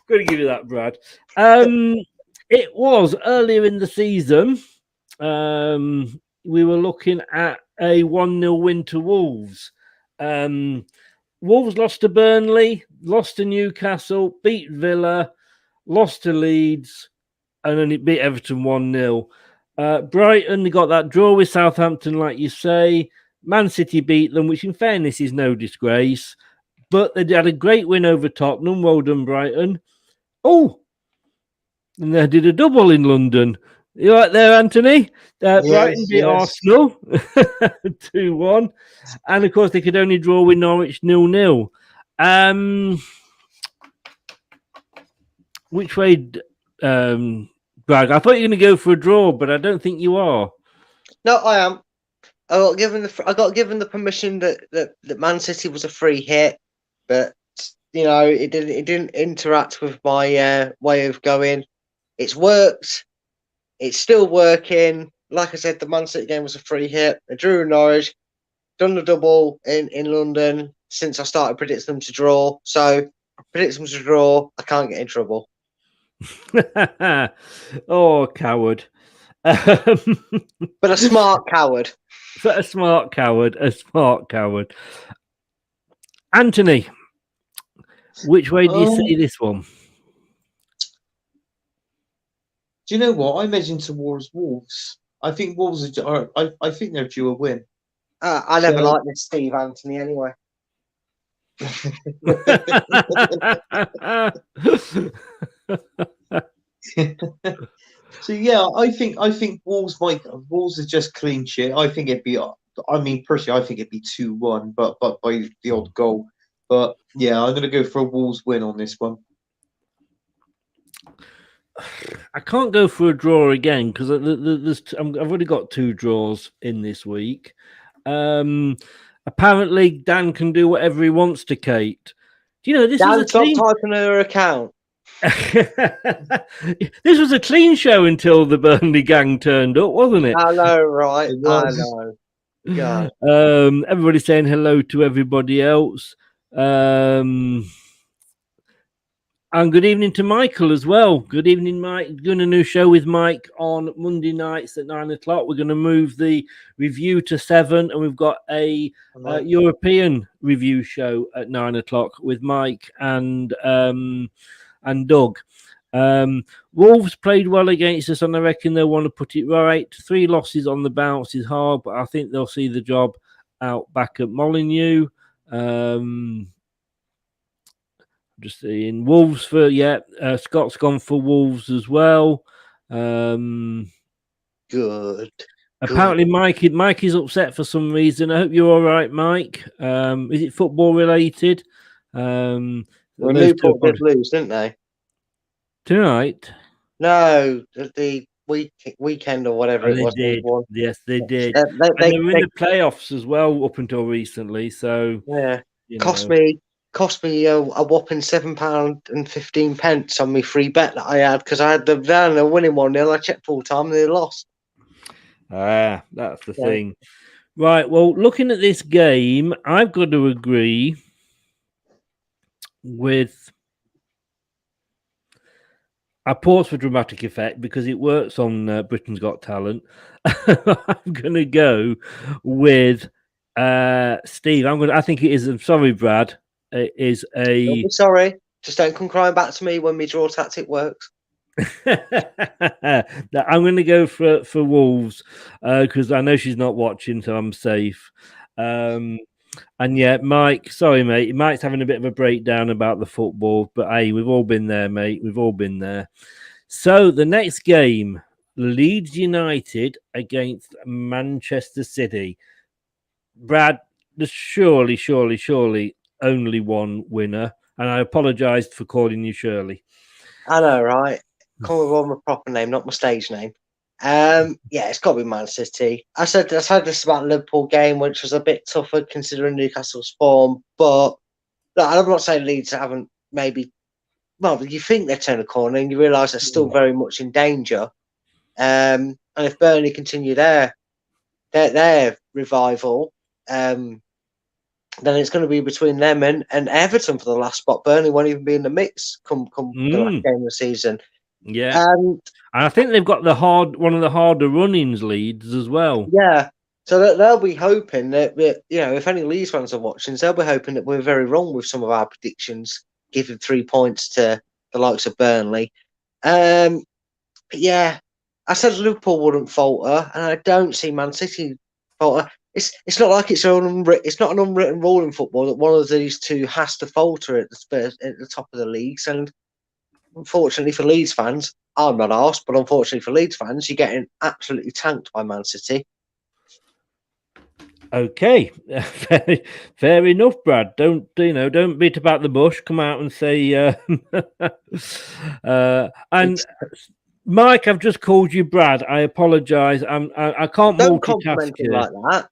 Got to give you that, Brad. It was earlier in the season. We were looking at a 1-0 win to Wolves. Wolves lost to Burnley, lost to Newcastle, beat Villa, lost to Leeds, and then it beat Everton 1-0. Brighton, they got that draw with Southampton, like you say. Man City beat them, which in fairness is no disgrace. But they had a great win over Tottenham. Well done, Brighton. Oh, and they did a double in London. You right there, Anthony? Brighton beat Arsenal 2-1. And, of course, they could only draw with Norwich 0-0. Which way, Brad? I thought you were going to go for a draw, but I don't think you are. No, I am. I got given the permission that Man City was a free hit, but it didn't interact with my way of going. It's worked. It's still working. Like I said, the Man City game was a free hit. I drew in Norwich, done the double in London since I started predicting them to draw. So predict them to draw. I can't get in trouble. Oh, coward. But a smart coward. A smart coward. Anthony, which way do you see this one? Do you know what? I'm edging towards Wolves. I think Wolves are. I think they're due a win. I never liked this Steve Anthony anyway. So yeah, I think Wolves is just clean shit. I think it'd be. I mean, personally, I think it'd be 2-1, but by the odd goal. But yeah, I'm gonna go for a Wolves win on this one. I can't go for a draw again because I've already got 2 draws in this week. Apparently, Dan can do whatever he wants to Kate. Do you know this Dan, was a clean... stop typing her account. This was a clean show until the Burnley gang turned up, wasn't it? I know, right? I know. God. Everybody saying hello to everybody else. And good evening to Michael as well. Good evening, Mike. Doing a new show with Mike on Monday nights at 9 o'clock. We're going to move the review to 7, and we've got a European review show at 9 o'clock with Mike and Doug. Wolves played well against us, and I reckon they'll want to put it right. 3 losses on the bounce is hard, but I think they'll see the job out back at Molineux. Just seeing Wolves for Scott's gone for Wolves as well. Good. Apparently, Mike is upset for some reason. I hope you're all right, Mike. Is it football related? Well, Newport did lose, didn't they? Tonight? No, the weekend or whatever it was. They did. Yes, they did. They were in the playoffs as well up until recently. So yeah, cost me a whopping £7.15 on my free bet that I had because I had them down. They're winning 1-0. I checked full time and they lost. That's the thing. Right. Well, looking at this game, I've got to agree with I pause for dramatic effect because it works on Britain's Got Talent. I'm going to go with Steve. I think it is. I'm sorry, Brad. It is a. Don't be sorry. Just don't come crying back to me when my draw tactic works. I'm going to go for Wolves because I know she's not watching, so I'm safe. And yeah, Mike, sorry, mate. Mike's having a bit of a breakdown about the football, but hey, we've all been there, mate. We've all been there. So the next game, Leeds United against Manchester City. Brad, there's surely only one winner, and I apologised for calling you Shirley. I know, right? Call me by my proper name, not my stage name. Yeah, it's got to be Man City. I said this about the Liverpool game, which was a bit tougher considering Newcastle's form. But look, I'm not saying Leeds haven't maybe. Well, you think they've turned a corner, and you realise they're still very much in danger. And if Burnley continue their revival, then it's going to be between them and Everton for the last spot. Burnley won't even be in the mix come the last game of the season. Yeah, and I think they've got one of the harder runnings Leeds as well. Yeah, so they'll be hoping that if any Leeds fans are watching, they'll be hoping that we're very wrong with some of our predictions, giving 3 points to the likes of Burnley. But yeah, I said Liverpool wouldn't falter, and I don't see Man City falter. It's not like it's not an unwritten rule in football that one of these two has to falter at the top of the leagues, and unfortunately for Leeds fans, I'm not arsed, but unfortunately for Leeds fans, you're getting absolutely tanked by Man City. Okay, fair enough, Brad. Don't beat about the bush. Come out and say. And Mike, I've just called you Brad. I apologise. I can't Don't multitask compliment him like that.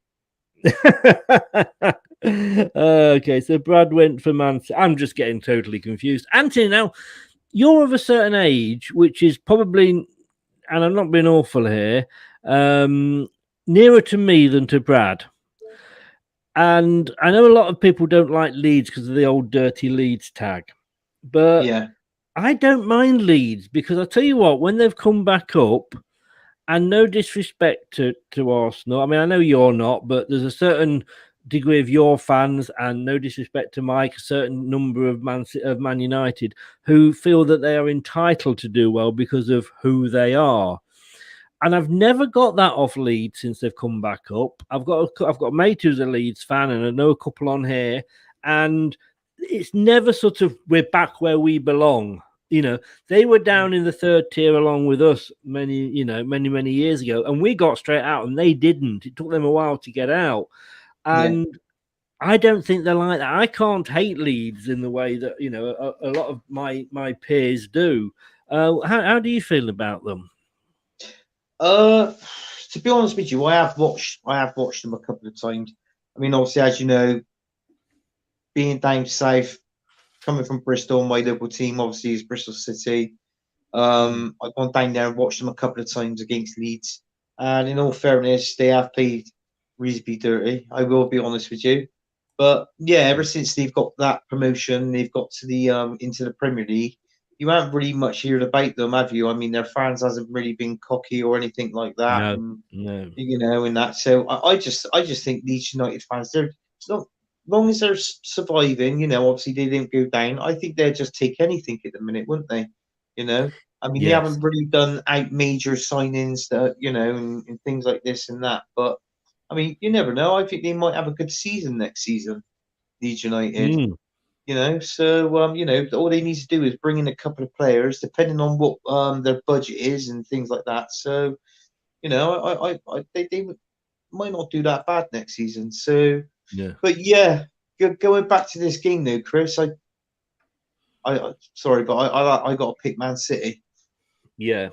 Okay, so Brad went for Man City. I'm just getting totally confused. Anthony, now you're of a certain age, which is probably, and I'm not being awful here, nearer to me than to Brad. And I know a lot of people don't like Leeds because of the old dirty Leeds tag. But yeah, I don't mind Leeds because I tell you what, when they've come back up, and no disrespect to Arsenal, I mean, I know you're not, but there's a certain degree of your fans, and no disrespect to Mike, a certain number of Man United who feel that they are entitled to do well because of who they are. And I've never got that off Leeds since they've come back up. I've got a mate who's a Leeds fan, and I know a couple on here, and it's never sort of we're back where we belong. You know, they were down in the third tier along with us many years ago, and we got straight out, and they didn't. It took them a while to get out, and I don't think they're like that. I can't hate Leeds in the way that a lot of my peers do. How do you feel about them? To be honest with you, I have watched them a couple of times. I mean, obviously, as you know, being down south, coming from Bristol, my local team obviously is Bristol City. I've gone down there and watched them a couple of times against Leeds, and in all fairness, they have played reasonably dirty. I will be honest with you, but yeah, ever since they've got that promotion, they've got to the into the Premier League. You haven't really much heard about them, have you? I mean, their fans hasn't really been cocky or anything like that. No. And that. So I just think Leeds United fans, as long as they're surviving, obviously they didn't go down. I think they'd just take anything at the minute, wouldn't they? I mean, they haven't really done out major signings that, and things like this and that. But I mean, you never know. I think they might have a good season next season, Leeds United. So all they need to do is bring in a couple of players, depending on what their budget is and things like that. So, they might not do that bad next season. So, but yeah, going back to this game though, Chris, I sorry, but I got to pick Man City. Yeah.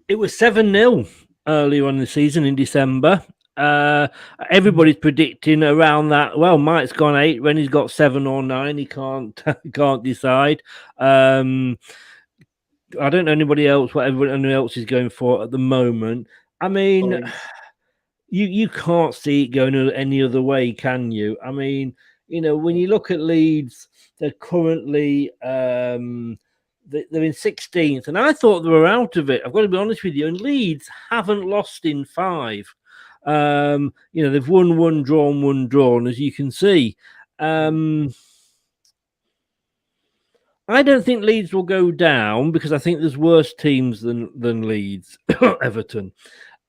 It was 7-0 earlier on in the season in December. Everybody's predicting around that. Well, Mike's gone 8. Rennie's got 7 or 9. He can't decide. I don't know anybody else. What everyone else is going for at the moment. I mean, you can't see it going any other way, can you? I mean, when you look at Leeds, they're currently they're in 16th, and I thought they were out of it. I've got to be honest with you. And Leeds haven't lost in 5. They've won one, drawn, as you can see. I don't think Leeds will go down because I think there's worse teams than Leeds, Everton,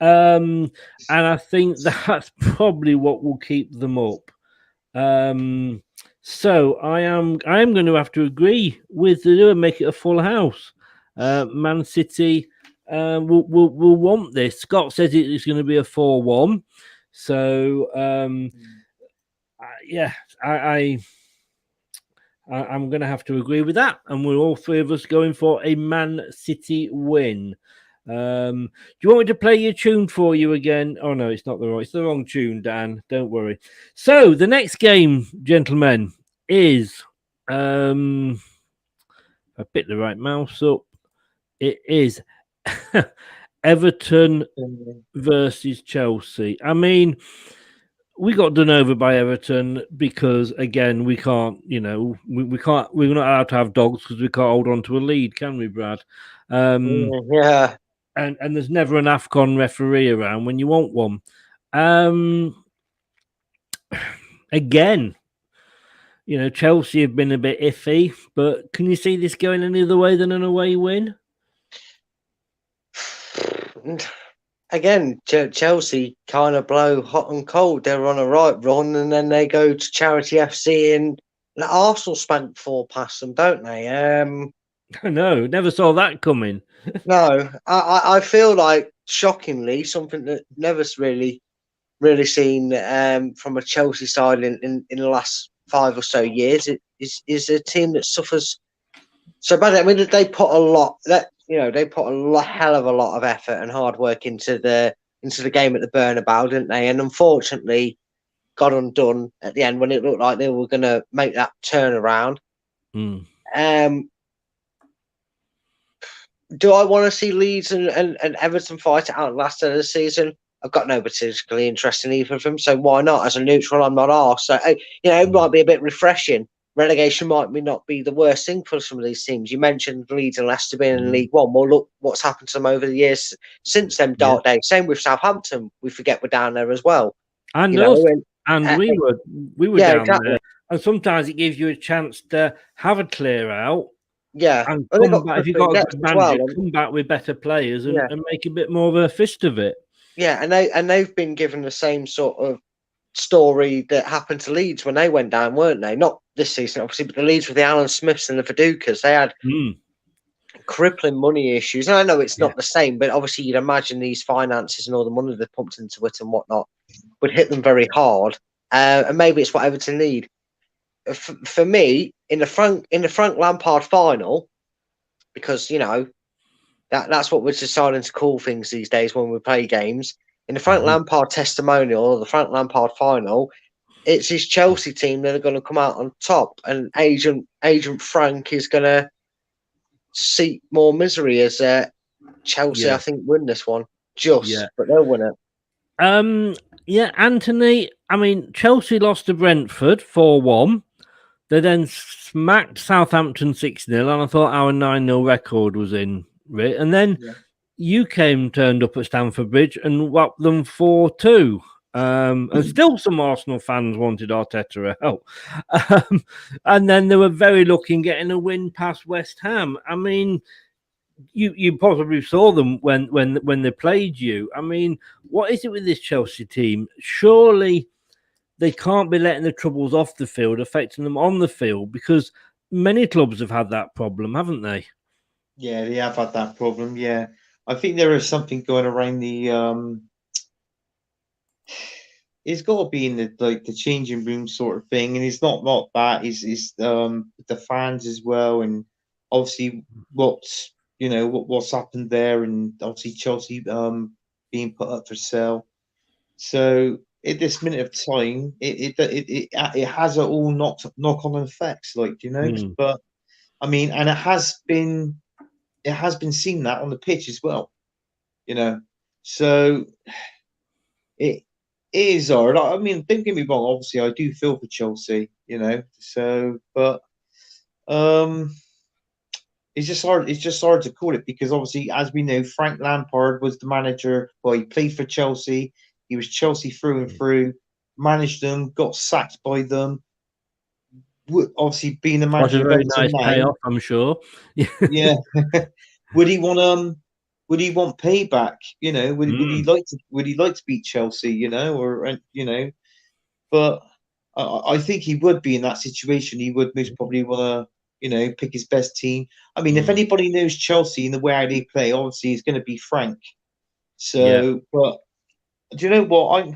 and I think that's probably what will keep them up. So I am going to have to agree with the and make it a full house. Man City will want this. Scott says it is going to be a 4-1. So I'm going to have to agree with that, and we're all three of us going for a Man City win. Do you want me to play your tune for you again? Oh no, it's the wrong tune, Dan. Don't worry. So the next game, gentlemen, is I picked the right mouse up. It is Everton versus Chelsea. I mean, we got done over by Everton because, again, we can't, we're not allowed to have dogs because we can't hold on to a lead, can we, Brad? Yeah. And there's never an AFCON referee around when you want one. Again, Chelsea have been a bit iffy, but can you see this going any other way than an away win? Again, Chelsea kind of blow hot and cold. They're on a right run, and then they go to Charity FC, and Arsenal spanked 4 past them, don't they? No, never saw that coming. No, I feel like, shockingly, something that never's really seen from a Chelsea side in the last 5 or so years. It is a team that suffers so badly. I mean, they put a lot hell of a lot of effort and hard work into the game at the Bernabeu, didn't they? And unfortunately, got undone at the end when it looked like they were going to make that turnaround. Do I want to see Leeds and Everton fight it out last end of the season? I've got no particular interest in either of them, so why not? As a neutral, I'm not arsed. So, it might be a bit refreshing. Relegation might not be the worst thing for some of these teams. You mentioned Leeds and Leicester being in League One. Well, look what's happened to them over the years since them dark days. Same with Southampton. We forget we're down there as well. And us. And we were down there. And sometimes it gives you a chance to have a clear out. Yeah. And come back, if you've got a good manager, come back with better players and make a bit more of a fist of it. Yeah, and they've been given the same sort of story that happened to Leeds when they went down, weren't they? Not this season, obviously, but the Leeds with the Alan Smiths and the Vidukas, they had crippling money issues. And I know it's not the same, but obviously you'd imagine these finances and all the money they pumped into it and whatnot would hit them very hard. And maybe it's what Everton need. For me, in the Frank Lampard final, because that's what we're deciding to call things these days when we play games. In the Frank Lampard testimonial or the Frank Lampard final, it's his Chelsea team that are going to come out on top, and Agent Frank is going to seek more misery as Chelsea. I think win this one, but they'll win it. Anthony. I mean, Chelsea lost to Brentford 4-1. They then smacked Southampton 6-0, and I thought our 9-0 record was in it. And then you turned up at Stamford Bridge and whacked them 4-2. And still some Arsenal fans wanted Arteta out. And then they were very lucky in getting a win past West Ham. I mean, you probably saw them when they played you. I mean, what is it with this Chelsea team? Surely they can't be letting the troubles off the field affecting them on the field, because many clubs have had that problem, haven't they? Yeah, they have had that problem. Yeah, I think there is something going around the. It's got to be in the changing room sort of thing, and it's not that. It's the fans as well, and obviously what's happened there, and obviously Chelsea being put up for sale. So at this minute of time, it has all knock-on effects, But I mean, and it has been seen that on the pitch as well, So It is hard. I mean, don't get me wrong. Obviously, I do feel for Chelsea, So, but it's just hard. It's just hard to call it because obviously, as we know, Frank Lampard was the manager. Well, he played for Chelsea. He was Chelsea through and through. Managed them, got sacked by them. Obviously, being the manager of very Everton nice now, payoff, I'm sure. yeah. Would he want payback? Would he like to beat Chelsea? But I think he would be in that situation. He would most probably want to, pick his best team. I mean, if anybody knows Chelsea and the way how they play, obviously it's going to be Frank. So, but do you know what?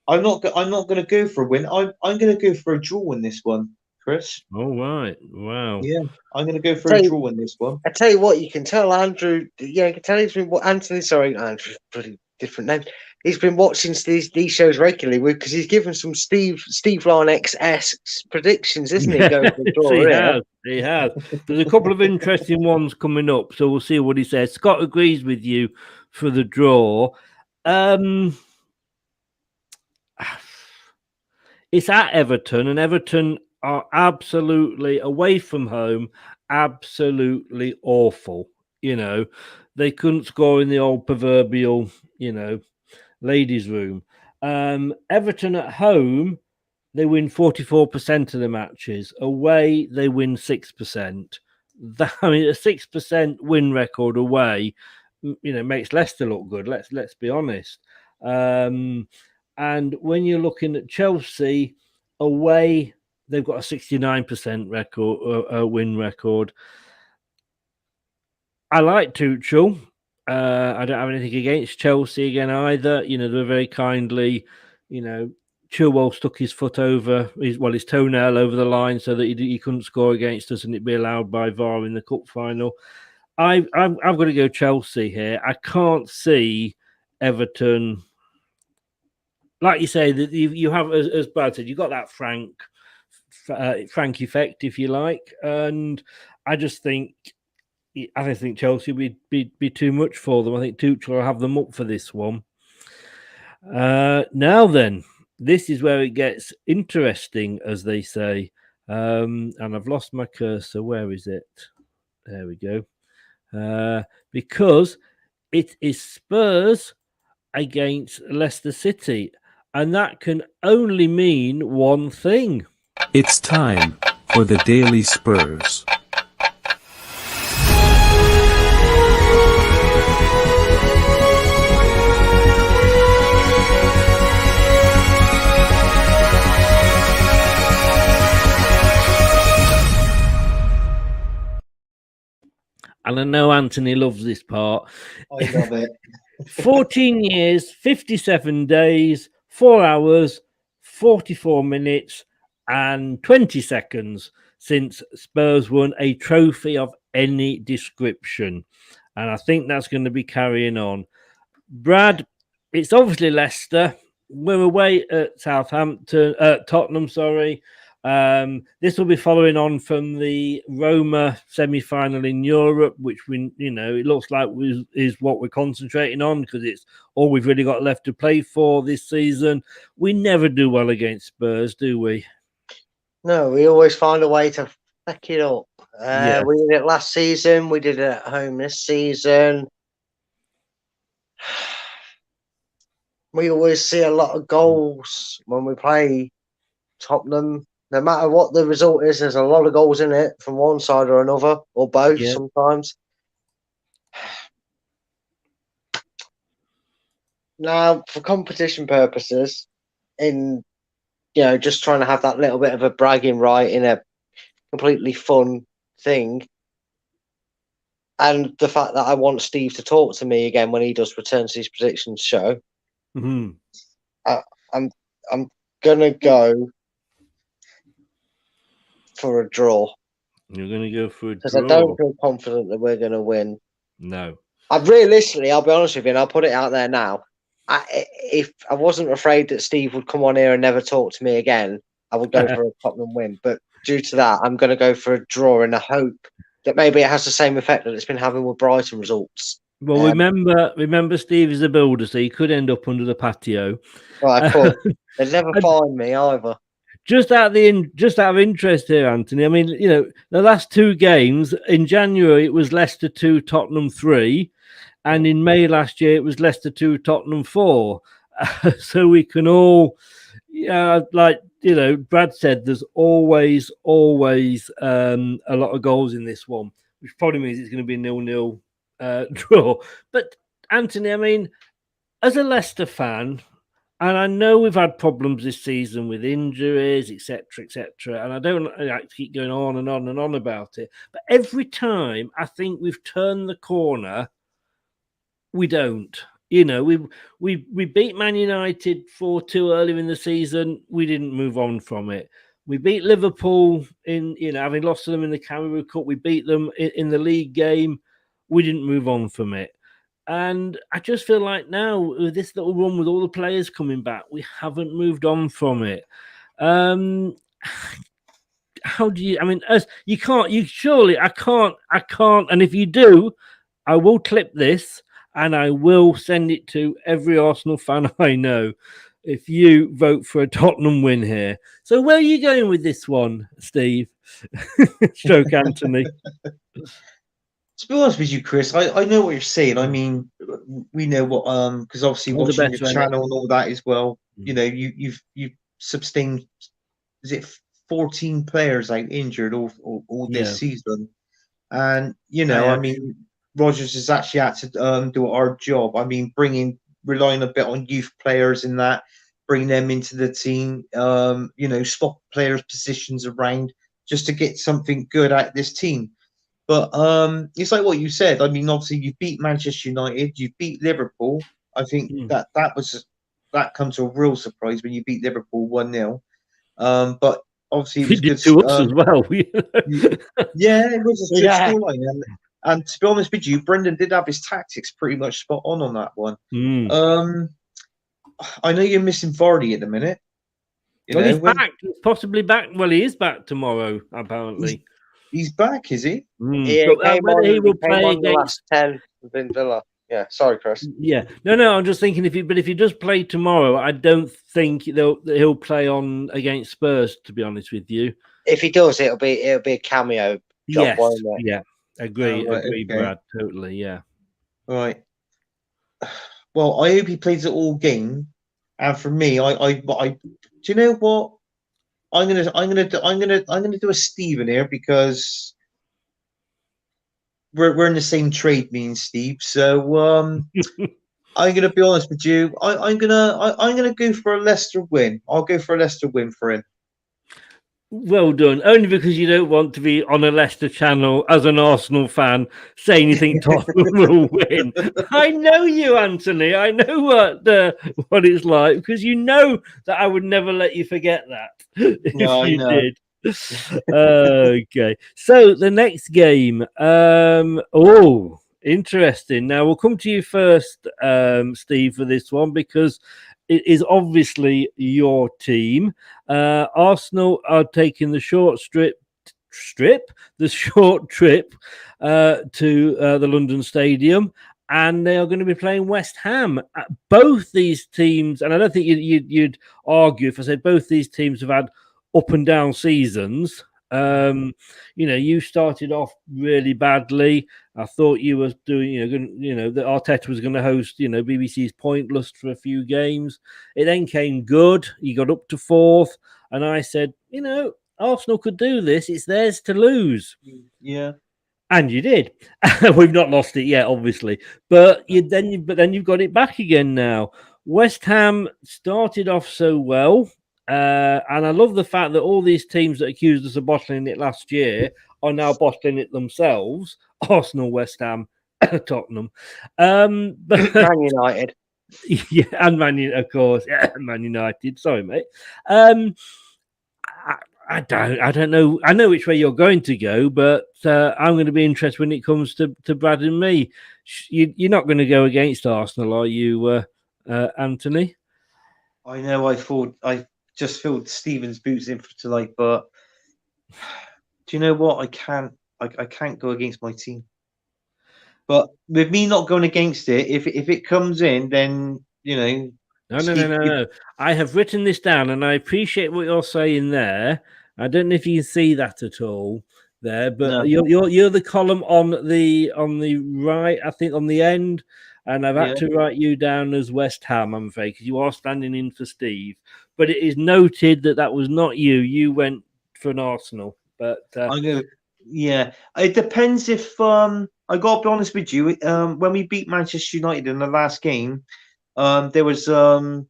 I'm not going to go for a win. I'm going to go for a draw in this one, Chris. All right. Wow. Yeah, I'm going to go for a draw in this one. I tell you what, you can tell Andrew. Yeah, you can tell he's been Anthony. Sorry, Andrew. Pretty different name. He's been watching these shows regularly because he's given some Steve Lynex-esque predictions, isn't he? Going for the draw, he has. There's a couple of interesting ones coming up, so we'll see what he says. Scott agrees with you for the draw. It's at Everton, and Everton are absolutely away from home, absolutely awful. They couldn't score in the old proverbial, ladies' room. Everton at home, they win 44% of the matches. Away, they win 6%. A 6% win record away, makes Leicester look good. Let's be honest. And when you're looking at Chelsea away, they've got a 69% win record. I like Tuchel. I don't have anything against Chelsea again either. They're very kindly, Chilwell stuck his foot over his toenail over the line so that he couldn't score against us and it'd be allowed by VAR in the cup final. I've got to go Chelsea here. I can't see Everton. Like you say, that you have, as Brad said, you got that Frank effect, if you like, and I don't think Chelsea would be too much for them. I think Tuchel will have them up for this one. Now then, this is where it gets interesting, as they say. And I've lost my cursor. Where is it? There we go. Because it is Spurs against Leicester City. And that can only mean one thing. It's time for the Daily Spurs. And I know Anthony loves this part. I love it. 14 years, 57 days, 4 hours, 44 minutes, and 20 seconds since Spurs won a trophy of any description. And I think that's going to be carrying on. Brad, it's obviously Leicester. We're away at Tottenham, sorry. This will be following on from the Roma semi-final in Europe, which it looks like is what we're concentrating on because it's all we've really got left to play for this season. We never do well against Spurs, do we? No, we always find a way to fuck it up. We did it last season. We did it at home this season. We always see a lot of goals when we play Tottenham. No matter what the result is, there's a lot of goals in it from one side or another, or both sometimes. Now, for competition purposes, just trying to have that little bit of a bragging right in a completely fun thing, and the fact that I want Steve to talk to me again when he does Return to These Predictions show, I'm gonna go for a draw. You're going to go for a draw? Because I don't feel confident that we're going to win. No. I'll be honest with you, and I'll put it out there now. If I wasn't afraid that Steve would come on here and never talk to me again, I would go for a Tottenham win. But due to that, I'm going to go for a draw in the hope that maybe it has the same effect that it's been having with Brighton results. Well, remember, Steve is a builder, so he could end up under the patio. Well, I could. They'd never find me either. Just out of interest here, Anthony. I mean, the last two games in January it was Leicester 2, Tottenham 3, and in May last year it was Leicester 2, Tottenham 4. So we can all, Brad said, there's always a lot of goals in this one, which probably means it's going to be a 0-0 draw. But Anthony, I mean, as a Leicester fan. And I know we've had problems this season with injuries, etc., and I don't like to keep going on and on and on about it. But every time I think we've turned the corner, we don't. We beat Man United 4-2 earlier in the season. We didn't move on from it. We beat Liverpool in, having lost to them in the Carabao Cup. We beat them in the league game. We didn't move on from it. And I just feel like now, with this little run with all the players coming back, we haven't moved on from it. How do you, I mean, I can't. And if you do, I will clip this and I will send it to every Arsenal fan I know if you vote for a Tottenham win here. So where are you going with this one, Steve? Stroke Anthony. To be honest with you, Chris, I know what you're saying. I mean, we know what because obviously watching your channel and all that as well. You've sustained, is it 14 players out injured all this season, and I mean, Rodgers has actually had to do our job. I mean, relying a bit on youth players in that, bring them into the team. Swap players' positions around just to get something good out of this team. But it's like what you said. I mean, obviously you beat Manchester United, you beat Liverpool. I think that comes to a real surprise when you beat Liverpool 1-0. But obviously it was good to us as well. Yeah, it was a good scoreline. And to be honest with you, Brendan did have his tactics pretty much spot on that one. I know you're missing Vardy at the minute. He's back. He's possibly back. Well, he is back tomorrow, apparently. He's back, is he? Yeah, whether he will play against the last 10 within Villa. Yeah, sorry, Chris. Yeah, no. I'm just thinking if he does play tomorrow, I don't think he'll play on against Spurs. To be honest with you, if he does, it'll be a cameo job. Yes, won't it? yeah, agree, okay. Brad, totally, yeah. Right. Well, I hope he plays it all game. And for me, I do you know what? I'm gonna do a Stephen here because we're in the same trade, me and Steve. So I'm gonna be honest with you. I'm gonna go for a Leicester win. I'll go for a Leicester win for him. Well done. Only because you don't want to be on a Leicester channel as an Arsenal fan saying you think Tottenham will win. I know you, Anthony. I know what it's like because you know that I would never let you forget that if you did. Okay. So the next game. Interesting. Now we'll come to you first, Steve, for this one because it is obviously your team. Arsenal are taking the short trip to the London Stadium, and they are going to be playing West Ham. Both these teams, and I don't think you'd argue if I said both these teams have had up and down seasons. You started off really badly. I thought you were doing, that Arteta was going to host, BBC's Pointless for a few games. It then came good. You got up to fourth, and I said, Arsenal could do this. It's theirs to lose. Yeah, and you did. We've not lost it yet, obviously, but then you've got it back again now. West Ham started off so well. And I love the fact that all these teams that accused us of bottling it last year are now bottling it themselves. Arsenal, West Ham, Tottenham. But Man United. Yeah, and Man United, of course. Yeah, Man United. Sorry, mate. I don't know. I know which way you're going to go, but I'm going to be interested when it comes to Brad and me. You're not going to go against Arsenal, are you, Anthony? I know. I just filled Stephen's boots in for tonight, but do you know what? I can't go against my team. But with me not going against it, if it comes in, then No. I have written this down, and I appreciate what you're saying there. I don't know if you can see that at all there, but you're the column on the right, I think, on the end, and I've had to write you down as West Ham, I'm afraid, because you are standing in for Steve. But it is noted that was not you. You went for an Arsenal, but it depends if I got to be honest with you. When we beat Manchester United in the last game. There was our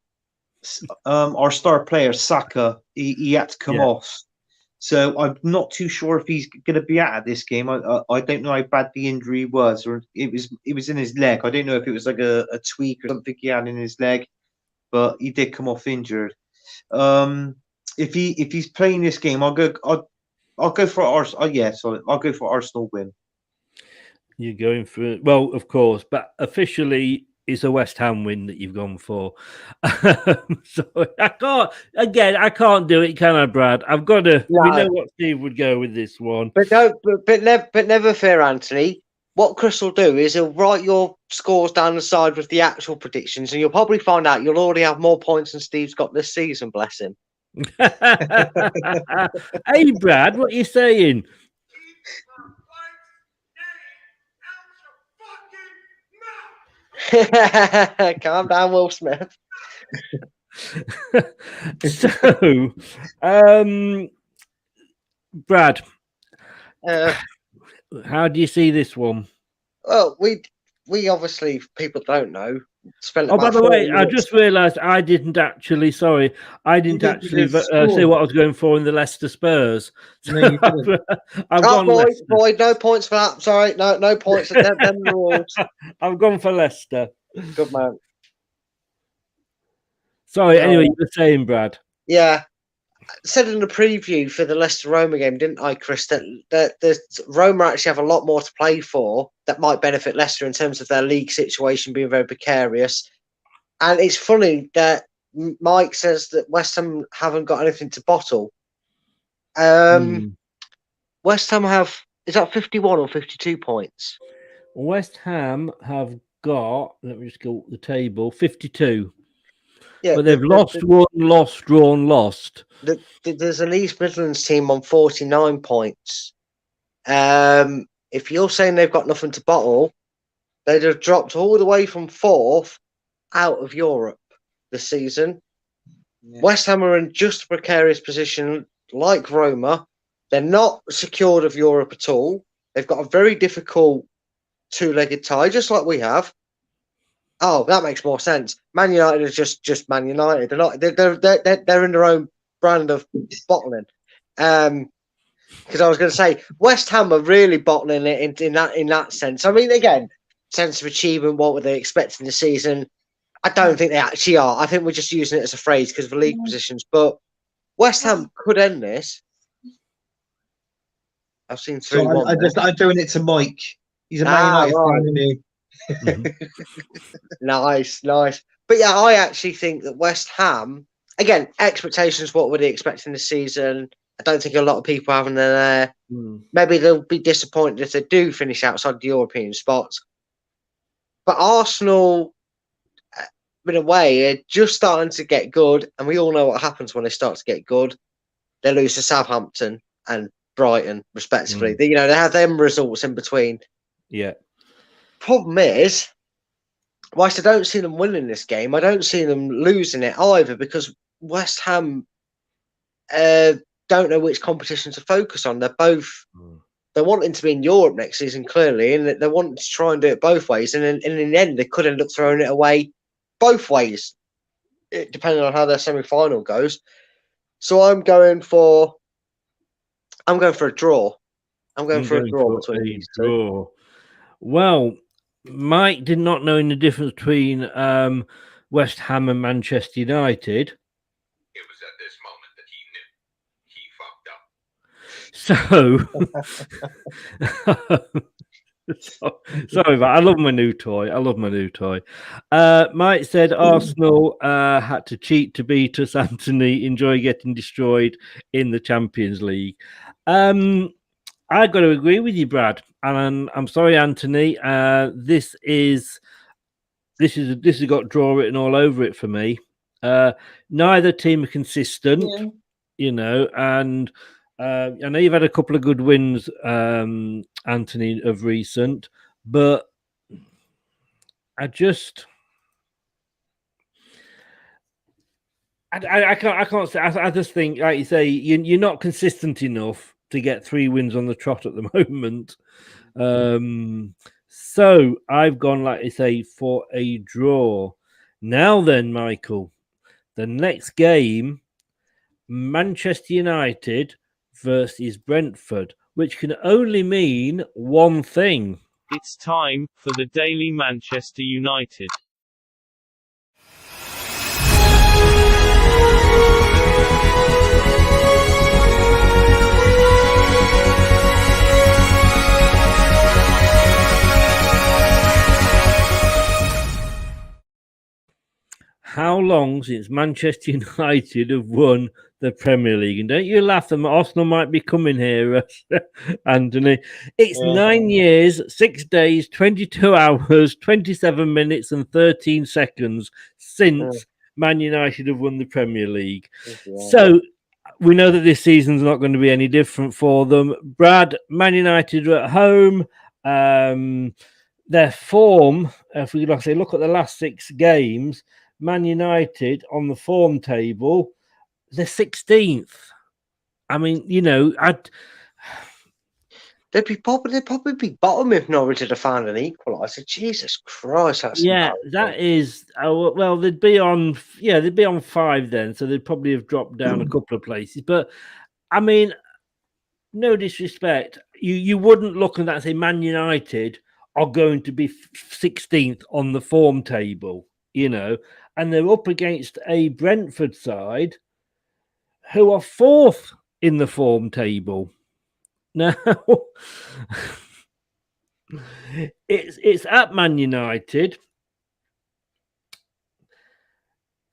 star player Saka. He had to come off, so I'm not too sure if he's going to be at this game. I don't know how bad the injury was, or it was in his leg. I don't know if it was like a tweak or something he had in his leg, but he did come off injured. If he's playing this game, I'll go for Arsenal. I'll go for Arsenal win. You're going for of course, but officially. It's a West Ham win that you've gone for. So I can't do it, can I, Brad? I've got to. No. We know what Steve would go with this one. But never fear, Anthony. What Chris will do is he'll write your scores down the side with the actual predictions, and you'll probably find out you'll already have more points than Steve's got this season. Bless him. Hey, Brad, what are you saying? Calm down, Will Smith. So, Brad, how do you see this one? Well, we obviously, people don't know. By the way, I just realised I didn't actually. Sorry, I didn't actually say what I was going for in the Leicester Spurs. So no, boy, no points for that. Sorry, no points for them rules. I've gone for Leicester. Good man. Sorry. Anyway, you were saying, Brad. Yeah, I said in the preview for the Leicester Roma game, didn't I, Chris? That the Roma actually have a lot more to play for that might benefit Leicester in terms of their league situation being very precarious. And it's funny that Mike says that West Ham haven't got anything to bottle. West Ham have, is that 51 or 52 points? West Ham have got, let me just go up the table, 52. Yeah, but they've won, lost, drawn, lost. There's an East Midlands team on 49 points. If you're saying they've got nothing to bottle, they'd have dropped all the way from 4th out of Europe this season. Yeah. West Ham are in just a precarious position like Roma. They're not secured of Europe at all. They've got a very difficult two-legged tie, just like we have. Oh, that makes more sense. Man United is just Man United. They're not. They're in their own brand of bottling. Because I was going to say West Ham are really bottling it in that sense. I mean, again, sense of achievement. What were they expecting this season? I don't think they actually are. I think we're just using it as a phrase because of the league positions. But West Ham could end this. I've seen 3-1. I'm doing it to Mike. He's a Man United fan, isn't he? Nice. But yeah, I actually think that West Ham, again, expectations, what were they expecting this season? I don't think a lot of people have them there. Maybe they'll be disappointed if they do finish outside the European spots. But Arsenal, in a way, are just starting to get good, and we all know what happens when they start to get good. They lose to Southampton and Brighton, respectively. They have them results in between. Yeah. Problem is, whilst I don't see them winning this game, I don't see them losing it either, because West Ham don't know which competition to focus on. They're both they're wanting to be in Europe next season, clearly, and they're wanting to try and do it both ways. And in the end, they could end up throwing it away both ways, depending on how their semi-final goes. So I'm going for a draw. I'm going for a draw between these two. Well, Mike did not know the difference between West Ham and Manchester United. It was at this moment that he knew he fucked up. Sorry, but I love my new toy. Mike said Arsenal had to cheat to beat us. Anthony, enjoy getting destroyed in the Champions League. I've got to agree with you, Brad. And I'm sorry, Anthony. This has got draw written all over it for me. Neither team are consistent, and I know you've had a couple of good wins, Anthony, of recent, but I just. I can't say. I just think, like you say, you're not consistent enough to get 3 wins on the trot at the moment. So I've gone, like you say, for a draw. Now then, Michael, the next game, Manchester United versus Brentford, which can only mean one thing. It's time for the Daily Manchester United. How long since Manchester United have won the Premier League? And don't you laugh, Arsenal might be coming here, Anthony. It's 9 years, 6 days, 22 hours, 27 minutes and 13 seconds since Man United have won the Premier League. So we know that this season's not going to be any different for them. Brad, Man United are at home. Their form, if we like I say, look at the last 6 games, Man United on the form table, they're 16th. I mean, they'd probably be bottom if Norwich had found an equaliser. Jesus Christ, that's that is. Well, they'd be on 5 then, so they'd probably have dropped down a couple of places. But I mean, no disrespect, you wouldn't look at that and say Man United are going to be 16th on the form table, and they're up against a Brentford side who are 4th in the form table. Now, it's at Man United.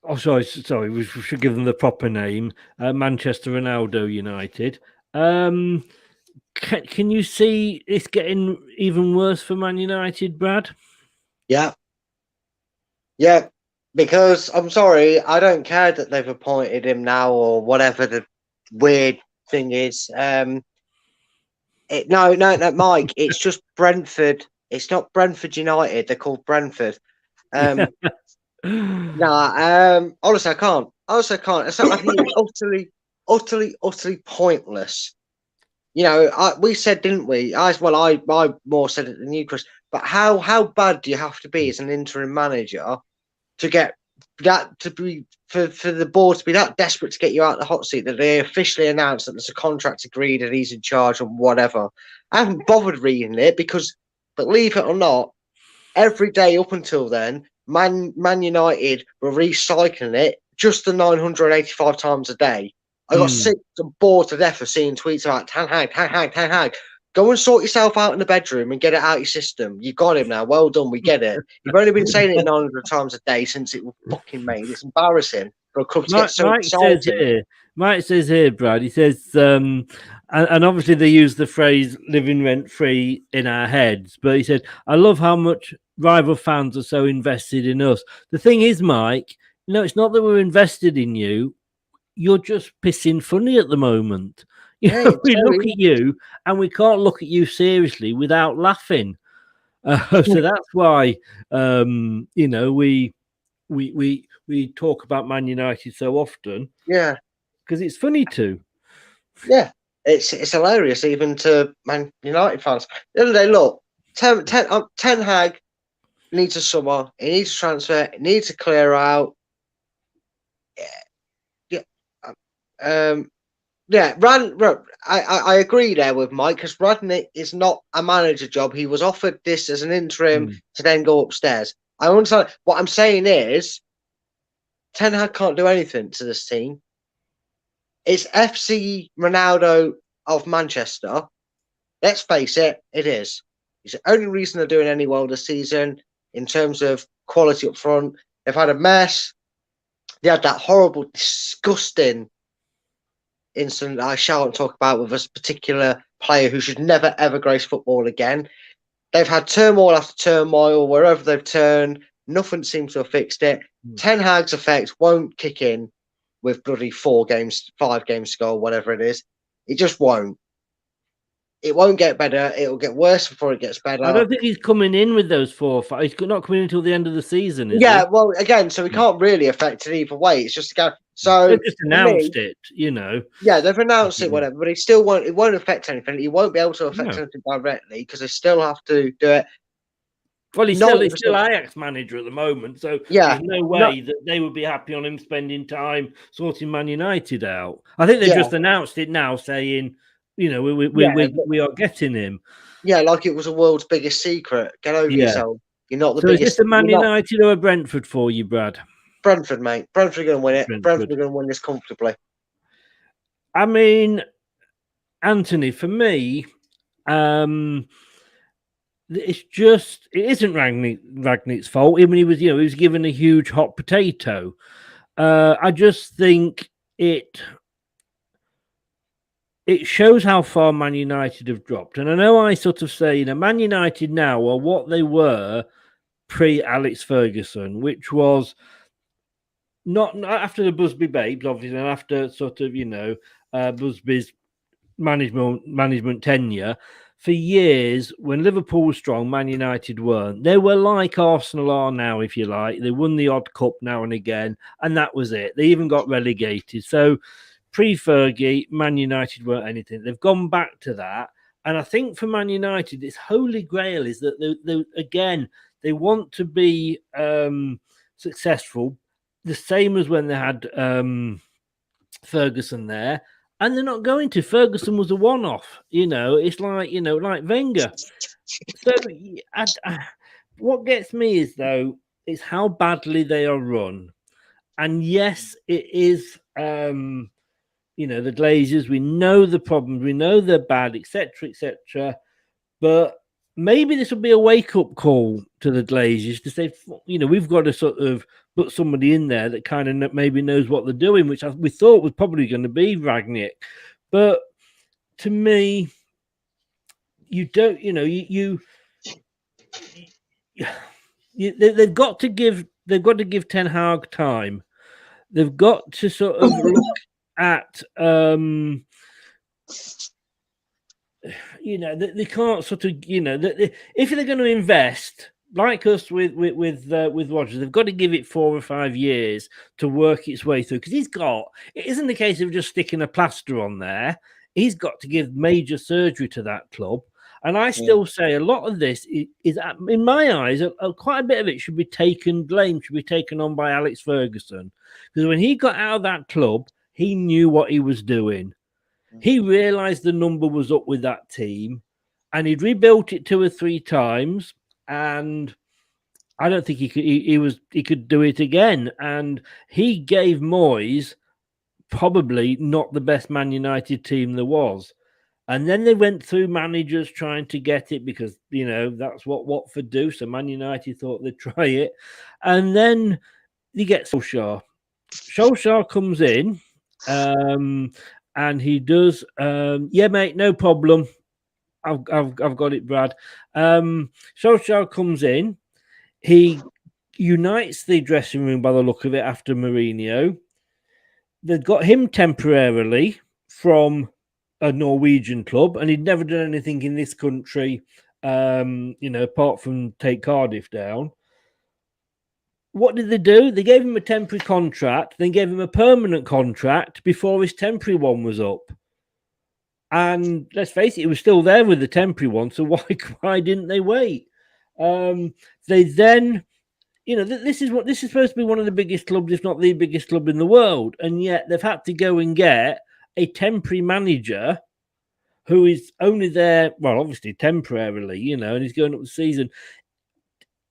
Oh, sorry, we should give them the proper name. Manchester Ronaldo United. Can you see it's getting even worse for Man United, Brad? Yeah, because I'm sorry, I don't care that they've appointed him now or whatever the weird thing is. No, Mike, it's just Brentford. It's not Brentford United. They're called Brentford. Honestly, I can't. It's I think it's utterly pointless. We said, didn't we? I more said it than you, Chris. But how bad do you have to be as an interim manager to get that to be for the board to be that desperate to get you out of the hot seat that they officially announced that there's a contract agreed and he's in charge and whatever? I haven't bothered reading it because, believe it or not, every day up until then, Man United were recycling it just the 985 times a day. I got sick and bored to death of seeing tweets about Ten Hag. Go and sort yourself out in the bedroom and get it out of your system. You got him now. Well done. We get it. You've only been saying it 900 times a day since it was fucking made. It's embarrassing for a club to get so excited. Mike says here, Brad, he says, and obviously they use the phrase living rent-free in our heads, but he said, I love how much rival fans are so invested in us. The thing is, Mike, it's not that we're invested in you. You're just pissing funny at the moment. We look at you and we can't look at you seriously without laughing. So that's why, we talk about Man United so often. Yeah. Because it's funny too. Yeah. It's hilarious even to Man United fans. The other day, look, Ten Hag needs a summer. He needs a transfer. He needs to clear out. I agree there with Mike because Radnick is not a manager job. He was offered this as an interim to then go upstairs. I understand. What I'm saying is, Ten Hag can't do anything to this team. It's FC Ronaldo of Manchester. Let's face it, it is. It's the only reason they're doing any well this season in terms of quality up front. They've had a mess. They had that horrible, disgusting incident I shan't talk about with a particular player who should never, ever grace football again. They've had turmoil after turmoil wherever they've turned. Nothing seems to have fixed it. Ten Hag's effect won't kick in with bloody 5 games to go, whatever it is. It just won't. It won't get better. It'll get worse before it gets better. I don't think he's coming in with those 4 or 5. He's not coming in until the end of the season, is he? Well, again, so we can't really affect it either way. It's just so they've just announced it, Yeah, they've announced it, whatever, but it still won't. It won't affect anything. He won't be able to affect anything directly because they still have to do it. Well, he's still Ajax manager at the moment, so there's no way that they would be happy on him spending time sorting Man United out. I think they've just announced it now, saying, we are getting him. Yeah, like it was a world's biggest secret. Get over yourself. You're not the biggest. Is this a Man United or a Brentford for you, Brad? Brentford, mate. Brentford are going to win it. Brentford are going to win this comfortably. I mean, Anthony, for me, it isn't Rangnick's fault. I mean, he was given a huge hot potato. I just think it shows how far Man United have dropped. And I know I sort of say, Man United now are what they were pre-Alex Ferguson, which was not after the Busby Babes, obviously, and after sort of, Busby's management tenure. For years, when Liverpool was strong, Man United weren't. They were like Arsenal are now, if you like. They won the odd cup now and again, and that was it. They even got relegated. So pre-Fergie, Man United weren't anything. They've gone back to that. And I think for Man United, its holy grail is that, they want to be successful, the same as when they had Ferguson there. And they're not going to. Ferguson was a one-off. It's like, like Wenger. So what gets me is, though, is how badly they are run. And yes, it is... the Glazers, we know the problems, we know they're bad, etc., etc. But maybe this will be a wake-up call to the Glazers to say, we've got to sort of put somebody in there that kind of maybe knows what they're doing, which we thought was probably going to be Rangnick. But to me, you don't, they've got to give Ten Hag time. They've got to sort of look at they can't sort of if they're going to invest like us with Rodgers, they've got to give it 4 or 5 years to work its way through, because it isn't the case of just sticking a plaster on there. He's got to give major surgery to that club. And I still say a lot of this is in my eyes, quite a bit of it should be taken on by Alex Ferguson, because when he got out of that club, he knew what he was doing. He realised the number was up with that team, and he'd rebuilt it 2 or 3 times, and I don't think he could do it again. And he gave Moyes probably not the best Man United team there was. And then they went through managers trying to get it, because that's what Watford do. So Man United thought they'd try it, and then you get Solskjaer. Solskjaer comes in. And he does. Yeah, mate, no problem. I've got it, Brad. Solskjaer comes in. He unites the dressing room by the look of it after Mourinho. They've got him temporarily from a Norwegian club, and he'd never done anything in this country, apart from take Cardiff down. What did they do? They gave him a temporary contract, then gave him a permanent contract before his temporary one was up. And let's face it, he was still there with the temporary one, so why didn't they wait? They then, this is supposed to be one of the biggest clubs, if not the biggest club in the world, and yet they've had to go and get a temporary manager who is only there, well, obviously temporarily, and he's going up the season.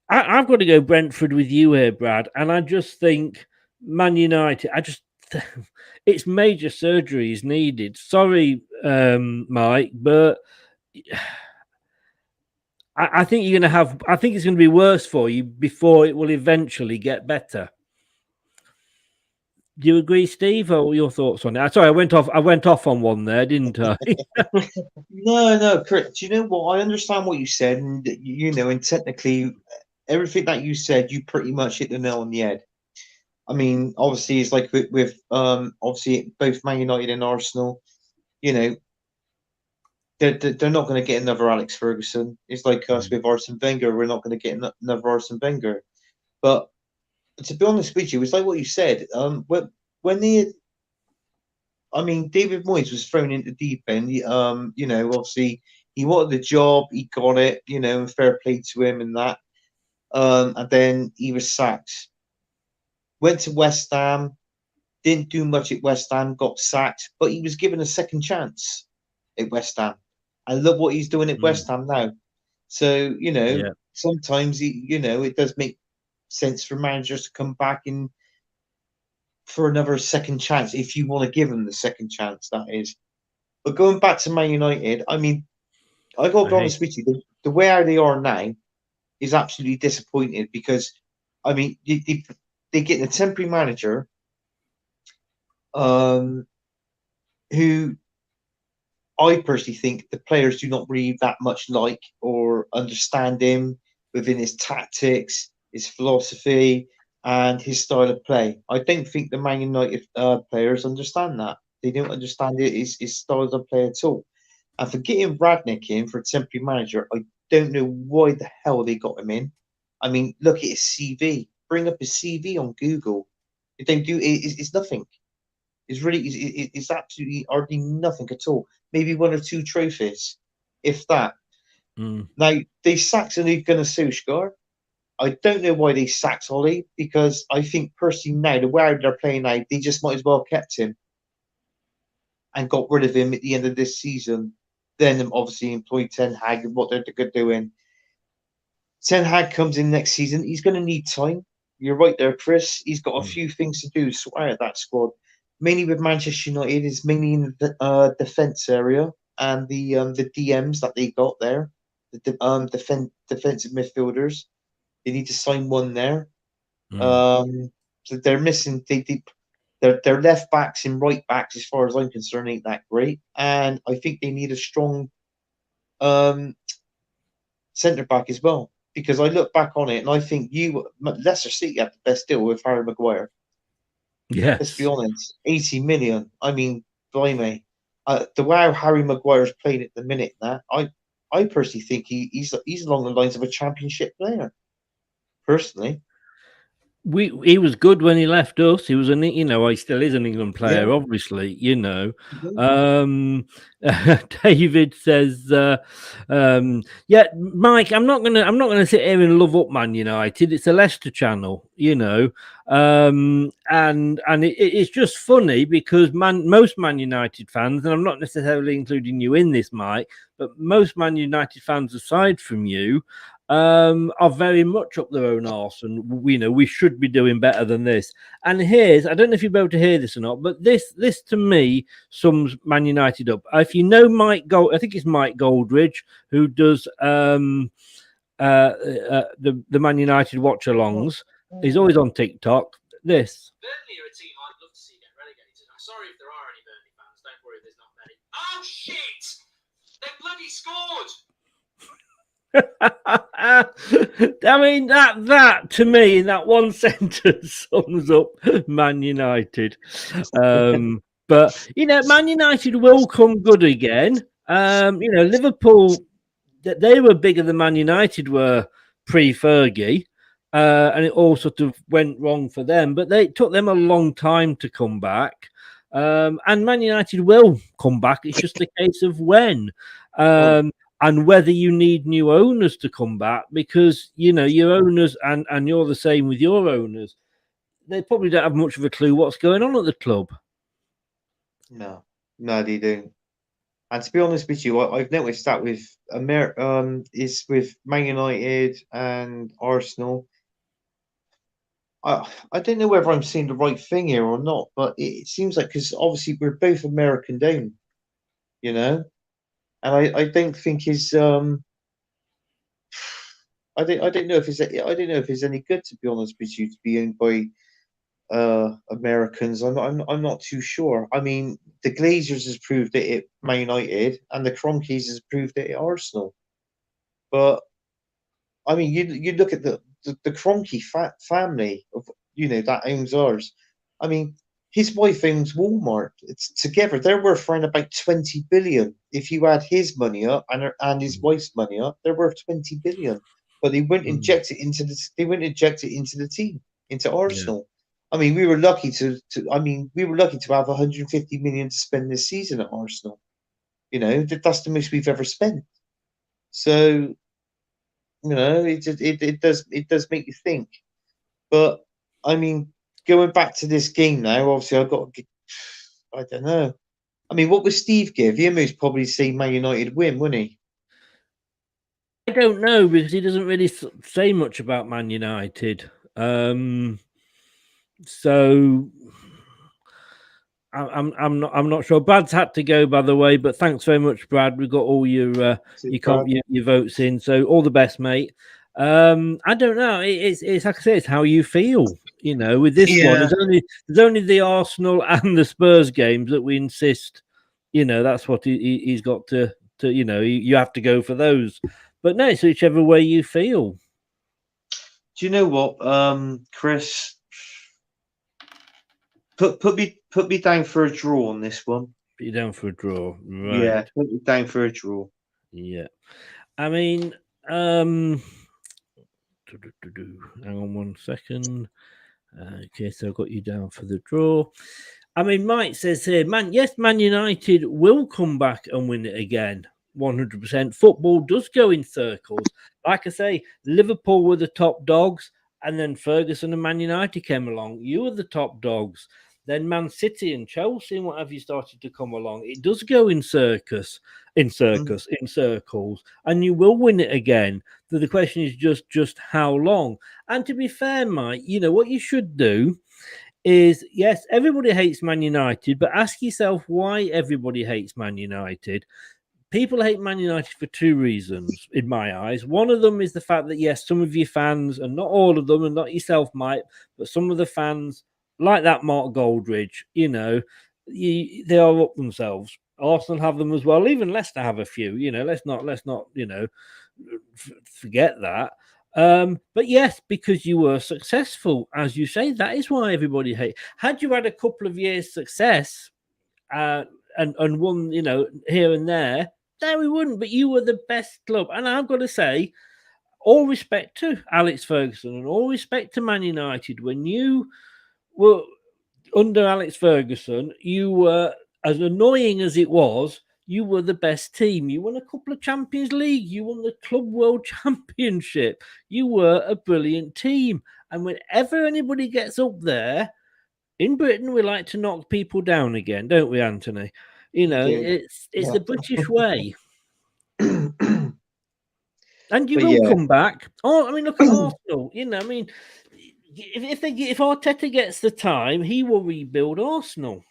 I've got to go Brentford with you here, Brad, and I just think Man United, it's major surgery is needed. Sorry, Mike, but I think I think it's going to be worse for you before it will eventually get better. Do you agree, Steve? Or what are your thoughts on it? Sorry, I went off on one there, didn't I? No, Kurt. Do you know what? I understand what you said, and and technically, everything that you said, you pretty much hit the nail on the head. I mean, obviously, it's like with obviously both Man United and Arsenal. They're not going to get another Alex Ferguson. It's like us with Arsene Wenger. We're not going to get another Arsene Wenger. But to be honest with you, it's like what you said. David Moyes was thrown into deep end. Obviously he wanted the job, he got it. And fair play to him and that. And then he was sacked. Went to West Ham, didn't do much at West Ham, got sacked, but he was given a second chance at West Ham. I love what he's doing at West Ham now. So, sometimes it does make sense for managers to come back in for another second chance, if you want to give them the second chance, that is. But going back to Man United, I mean, I got to be honest with you, the way how they are now is absolutely disappointed because, I mean, they get a temporary manager who I personally think the players do not really that much like or understand him within his tactics, his philosophy, and his style of play. I don't think the Man United players understand that. They don't understand his style of play at all. And for getting Radnick in for a temporary manager, I don't know why the hell they got him in. I mean, look at his CV. Bring up his CV on Google. If they do, it's nothing. It's absolutely hardly nothing at all. Maybe 1 or 2 trophies, if that. Now, they sacked Ole Gunnar Solskjaer. I don't know why they sacked Ollie, because I think personally now, the way they're playing now, they just might as well have kept him and got rid of him at the end of this season. Then obviously employed Ten Hag and what they're doing. Ten Hag comes in next season. He's going to need time. You're right there, Chris. He's got a few things to do to sort out that squad. Mainly with Manchester United, is mainly in the defence area and the DMs that they got there, the defensive midfielders. They need to sign one there. So they're missing. Their left backs and right backs, as far as I'm concerned, ain't that great. And I think they need a strong centre back as well. Because I look back on it and I think Leicester City had the best deal with Harry Maguire. Yes. Let's be honest. 80 million. I mean, blimey. The way Harry Maguire's playing at the minute, I personally think he's along the lines of a championship player. Personally. He was good when he left us. He was he still is an England player, obviously, David says, Mike, I'm not gonna sit here and love up Man United. It's a Leicester channel, and it's just funny because most Man United fans, and I'm not necessarily including you in this, Mike, but most Man United fans aside from you are very much up their own arse, and we should be doing better than this. And I don't know if you'll be able to hear this or not, but this to me sums Man United up. If you know I think it's Mike Goldridge who does the Man United watch-alongs. He's always on TikTok. This. Burnley are a team I'd love to see get relegated. I'm sorry if there are any Burnley fans. Don't worry, there's not many. Oh shit! They bloody scored! I mean that to me in that one sentence sums up Man United. But Man United will come good again. Liverpool, they were bigger than Man United were pre-Fergie, and it all sort of went wrong for them. But it took them a long time to come back. And Man United will come back. It's just a case of when. And whether you need new owners to come back, because, your owners, and you're the same with your owners, they probably don't have much of a clue what's going on at the club. No, they don't. And to be honest with you, I've noticed that with with Man United and Arsenal. I don't know whether I'm seeing the right thing here or not, but it seems like, because obviously we're both American owned, And I don't think his I don't know if it's any good, to be honest with you, to be owned by Americans. I'm not too sure. I mean, the Glazers has proved it at Man United, and the Cronkies has proved it at Arsenal. But I mean, you look at the Kroenke family of that owns ours. I mean, his wife owns Walmart. It's together they're worth around about 20 billion. If you add his money up and his wife's money up, they're worth 20 billion. But they wouldn't inject it into the team, into Arsenal. I mean, we were lucky to have 150 million to spend this season at Arsenal. That's the most we've ever spent. So, it does make you think. But I mean, going back to this game now, obviously I don't know. I mean, what would Steve give? He most probably say Man United win, wouldn't he? I don't know, because he doesn't really say much about Man United. So I'm not sure. Brad's had to go, by the way, but thanks very much, Brad. We've got all your votes in, so all the best, mate. I don't know. It's like I say, it's how you feel. With this one, there's only the Arsenal and the Spurs games that we insist. That's what he's got to. You have to go for those. But no, it's whichever way you feel. Do you know what, Chris? Put me down for a draw on this one. Put you down for a draw, right? Yeah, put me down for a draw. Yeah, I mean, hang on one second. Okay, so I've got you down for the draw. I mean, Mike says here, Man United will come back and win it again. 100%. Football does go in circles. Like I say, Liverpool were the top dogs, and then Ferguson and Man United came along. You were the top dogs. Then Man City and Chelsea and what have you started to come along. It does go in circles, and you will win it again. So the question is just how long. And to be fair, Mike, what you should do is, yes, everybody hates Man United, but ask yourself why everybody hates Man United. People hate Man United for two reasons, in my eyes. One of them is the fact that, yes, some of your fans, and not all of them, and not yourself, Mike, but some of the fans, like that Mark Goldridge, they are up themselves. Arsenal have them as well. Even Leicester have a few. Let's not forget that. But yes, because you were successful, as you say, that is why everybody hates. Had you had a couple of years' success and won, here and there, we wouldn't. But you were the best club, and I've got to say, all respect to Alex Ferguson and all respect to Man United. When you were under Alex Ferguson, you were, as annoying as it was, you were the best team. You won a couple of Champions League. You won the Club World Championship. You were a brilliant team. And whenever anybody gets up there, in Britain, we like to knock people down again, don't we, Anthony? It's the British way. And you will come back. Oh, I mean, look at Arsenal. If Arteta gets the time, he will rebuild Arsenal.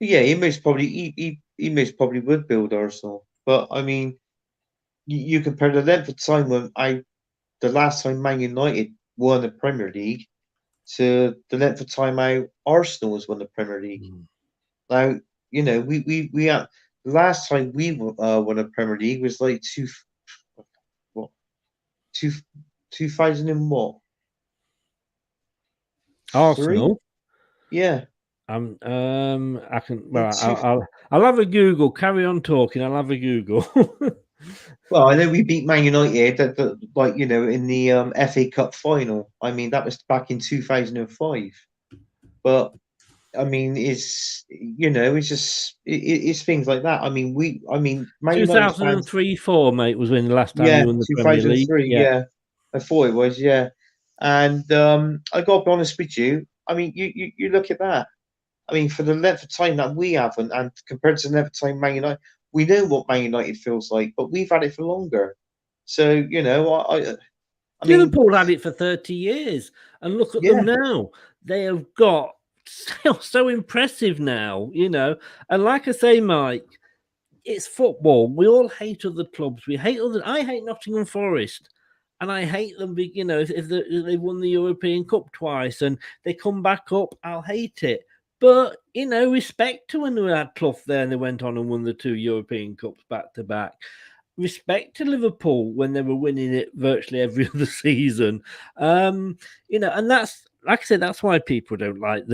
Yeah, he most probably would build Arsenal. But I mean, you compare the length of time the last time Man United won the Premier League to the length of time Arsenal has won the Premier League. Now, we have the last time we won a Premier League was like 2000 and what? Arsenal. 3? Yeah. I can. Well, I'll have a Google. Carry on talking. I'll have a Google. Well, I know we beat Man United in the FA Cup final. I mean, that was back in 2005. But I mean, it's things like that. I mean, Man 2003-4, mate, was when the last time you won the Premier League. 2003. Yeah, I thought it was. Yeah, and I got to be honest with you. I mean, you look at that. I mean, for the length of time that we have, and compared to the length of time Man United, we know what Man United feels like, but we've had it for longer. So, I mean, Liverpool had it for 30 years, and look at them now. They have got so impressive now, And like I say, Mike, it's football. We all hate other clubs. I hate Nottingham Forest. And I hate them, if they've won the European Cup twice and they come back up, I'll hate it. But, respect to when they had Clough there and they went on and won the 2 European Cups back to back. Respect to Liverpool when they were winning it virtually every other season. And that's, like I said, that's why people don't like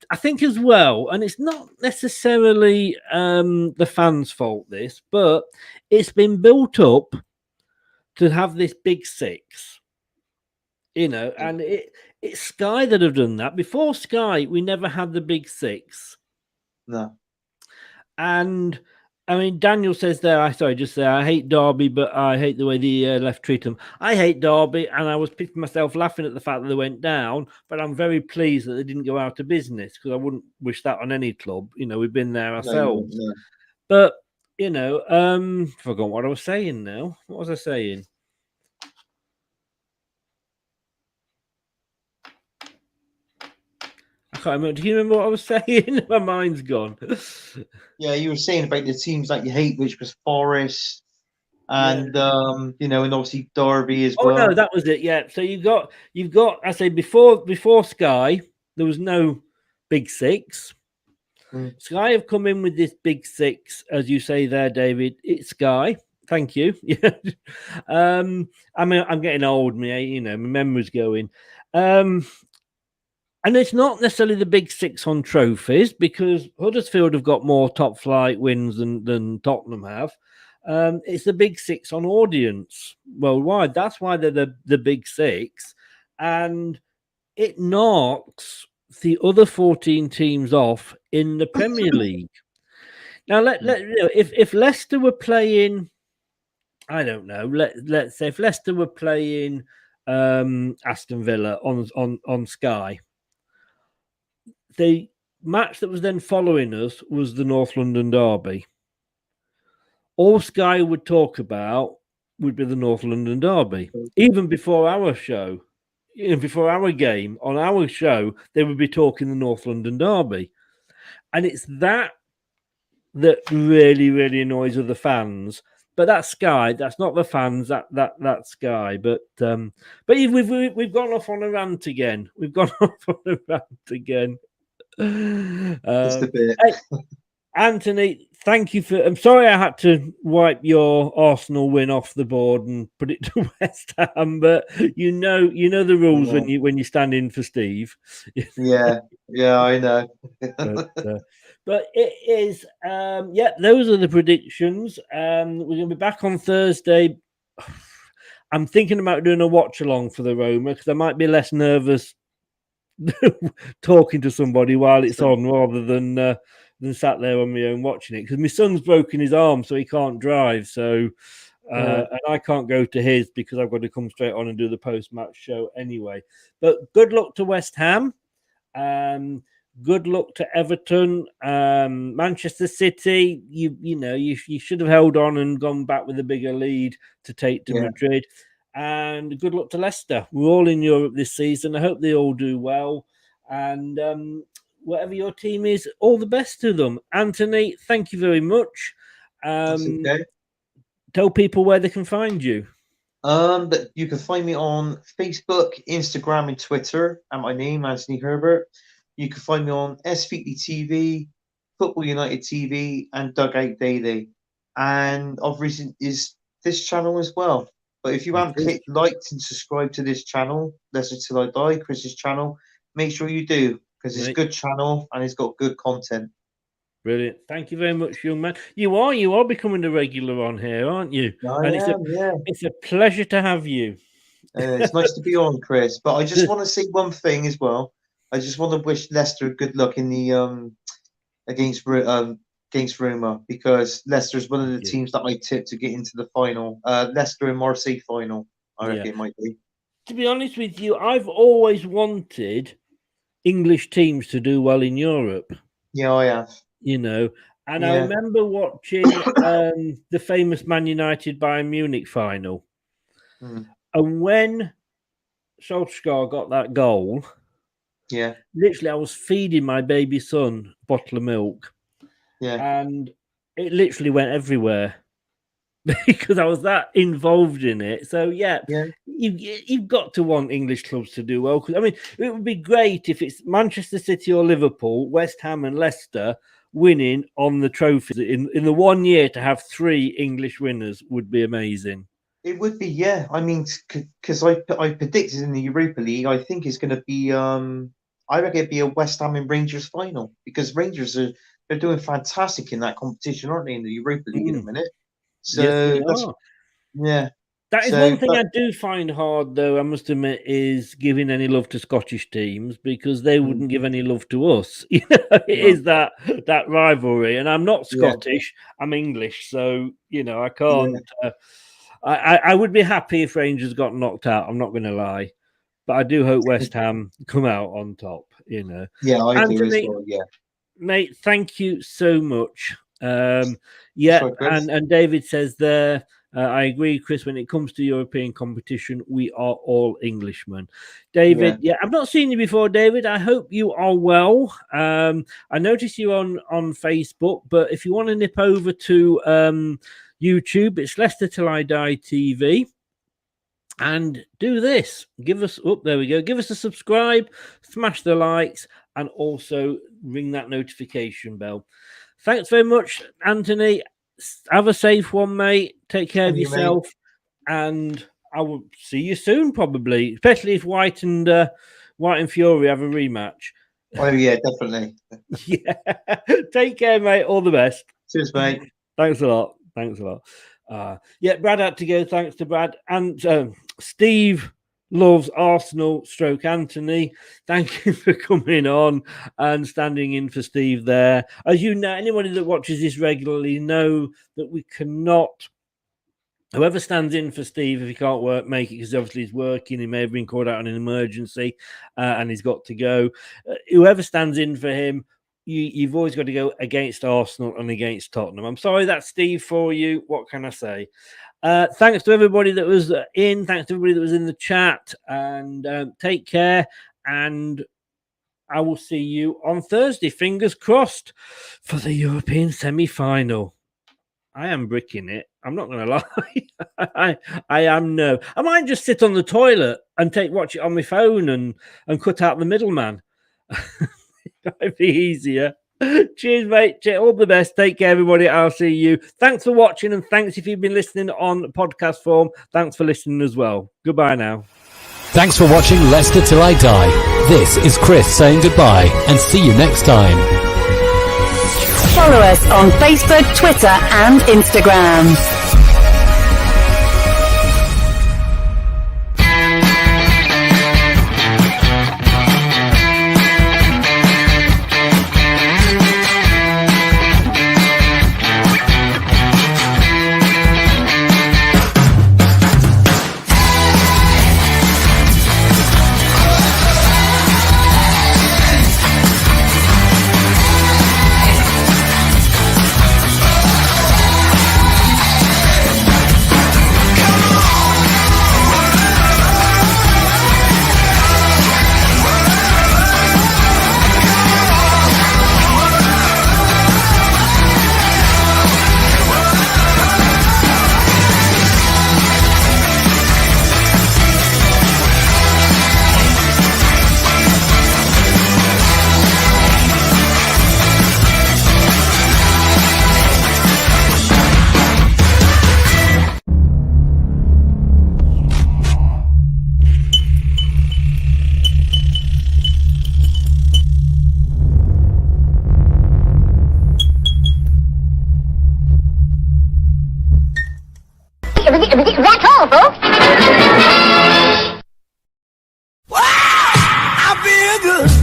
I think as well, and it's not necessarily the fans' fault, this, but it's been built up to have this big 6, and it's Sky that have done that. Before Sky, we never had the big 6. No. And I mean, Daniel says there, I hate Derby, but I hate the way the left treat them. I hate Derby, and I was picking myself laughing at the fact that they went down, but I'm very pleased that they didn't go out of business, because I wouldn't wish that on any club. We've been there ourselves. No. But, forgot what I was saying now. What was I saying? I can't remember. Do you remember what I was saying? My mind's gone. Yeah, you were saying about the teams that you hate, which was Forest and and obviously Derby as well. Oh no, that was it. Yeah. So you've got. I say before Sky, there was no big 6. Sky have come in with this big 6, as you say there, David. It's Sky. Thank you. Yeah. I mean, I'm getting old. My memory's going. And it's not necessarily the big 6 on trophies, because Huddersfield have got more top flight wins than Tottenham have. It's the big 6 on audience worldwide. That's why they're the big 6. And it knocks the other 14 teams off in the Premier League. Now, if Leicester were playing, I don't know, let's say if Leicester were playing Aston Villa on Sky, the match that was then following us was the North London Derby. All Sky would talk about would be the North London Derby. Even before our show, before our game, on our show, they would be talking the North London Derby. And it's that really, really annoys other fans. But that's Sky. That's not the fans. That's Sky. But we've gone off on a rant again. Just a bit. Anthony, thank you for. I'm sorry I had to wipe your Arsenal win off the board and put it to West Ham, but you know the rules when you stand in for Steve. Yeah, I know. But it is, those are the predictions. We're going to be back on Thursday. I'm thinking about doing a watch along for the Roma, because I might be less nervous talking to somebody while it's on rather than sat there on my own watching it, because my son's broken his arm, so he can't drive. So and I can't go to his because I've got to come straight on and do the post-match show anyway. But good luck to West Ham. Good luck to Everton. Manchester City, you should have held on and gone back with a bigger lead to take to Madrid. And good luck to Leicester. We're all in Europe this season. I hope they all do well. And whatever your team is, all the best to them. Anthony, thank you very much. Okay. Tell people where they can find you. But you can find me on Facebook, Instagram, and Twitter at my name, Anthony Herbert. You can find me on SVT TV, Football United TV, and Dugout Daily. And of recent is this channel as well. But if you haven't liked and subscribed to this channel, Leicester Till I Die, Chris's channel, make sure you do, because it's a good channel and it's got good content. Brilliant. Thank you very much, young man. You are becoming a regular on here, aren't you? It's a pleasure to have you. It's nice to be on, Chris. But I just want to say one thing as well. I just want to wish Leicester good luck in the against Roma, because Leicester is one of the teams that I tipped to get into the final. Leicester and Marseille final, I reckon it might be. To be honest with you, I've always wanted English teams to do well in Europe. Yeah, I have. And I remember watching the famous Man United Bayern Munich final. And when Solskjaer got that goal, literally I was feeding my baby son a bottle of milk. And it literally went everywhere. because I was that involved in it. So you've got to want English clubs to do well. I mean, it would be great if it's Manchester City or Liverpool, West Ham and Leicester winning on the trophies in the 1 year. To have 3 English winners would be amazing. It would be, yeah. I mean, because I predicted in the Europa League, I think it's going to be, I reckon it'd be a West Ham and Rangers final, because Rangers they're doing fantastic in that competition, aren't they, in the Europa League in a minute? So yes, that is one thing I do find hard, though, I must admit, is giving any love to Scottish teams, because they wouldn't give any love to us. It is that rivalry, and I'm not Scottish, I'm English, so I can't. I would be happy if Rangers got knocked out. I'm not going to lie, but I do hope West Ham come out on top. Yeah, I do as well. Yeah, mate. Thank you so much. And David says there, I agree, Chris. When it comes to European competition, we are all Englishmen. David, I've not seen you before, David. I hope you are well. I noticed you on Facebook, but if you want to nip over to YouTube, it's Leicester Till I Die TV, and do this. Give us there we go. Give us a subscribe, smash the likes, and also ring that notification bell. Thanks very much, Anthony. Have a safe one, mate. Take care of yourself, and I will see you soon, probably, especially if White and Fury have a rematch. Oh yeah, definitely. Take care, mate. All the best. Cheers, mate. Thanks a lot. Brad had to go. Thanks to Brad. And Steve loves Arsenal / Anthony. Thank you for coming on and standing in for Steve there. As you know, anybody that watches this regularly know that we cannot. Whoever stands in for Steve, if he can't make it, because obviously he's working, he may have been called out on an emergency and he's got to go. Whoever stands in for him, you've always got to go against Arsenal and against Tottenham. I'm sorry, that's Steve for you. What can I say? Thanks to everybody that was in. Thanks to everybody that was in the chat. And take care. And I will see you on Thursday. Fingers crossed for the European semi-final. I am bricking it. I'm not going to lie. I am no. I might just sit on the toilet and watch it on my phone and cut out the middleman. That'd be easier. Cheers, mate. All the best. Take care, everybody. I'll see you. Thanks for watching, and thanks if you've been listening on podcast form. Thanks for listening as well. Goodbye now. Thanks for watching Leicester Till I Die. This is Chris saying goodbye, and see you next time. Follow us on Facebook, Twitter, and Instagram. That's all, folks. Wow! I feel good.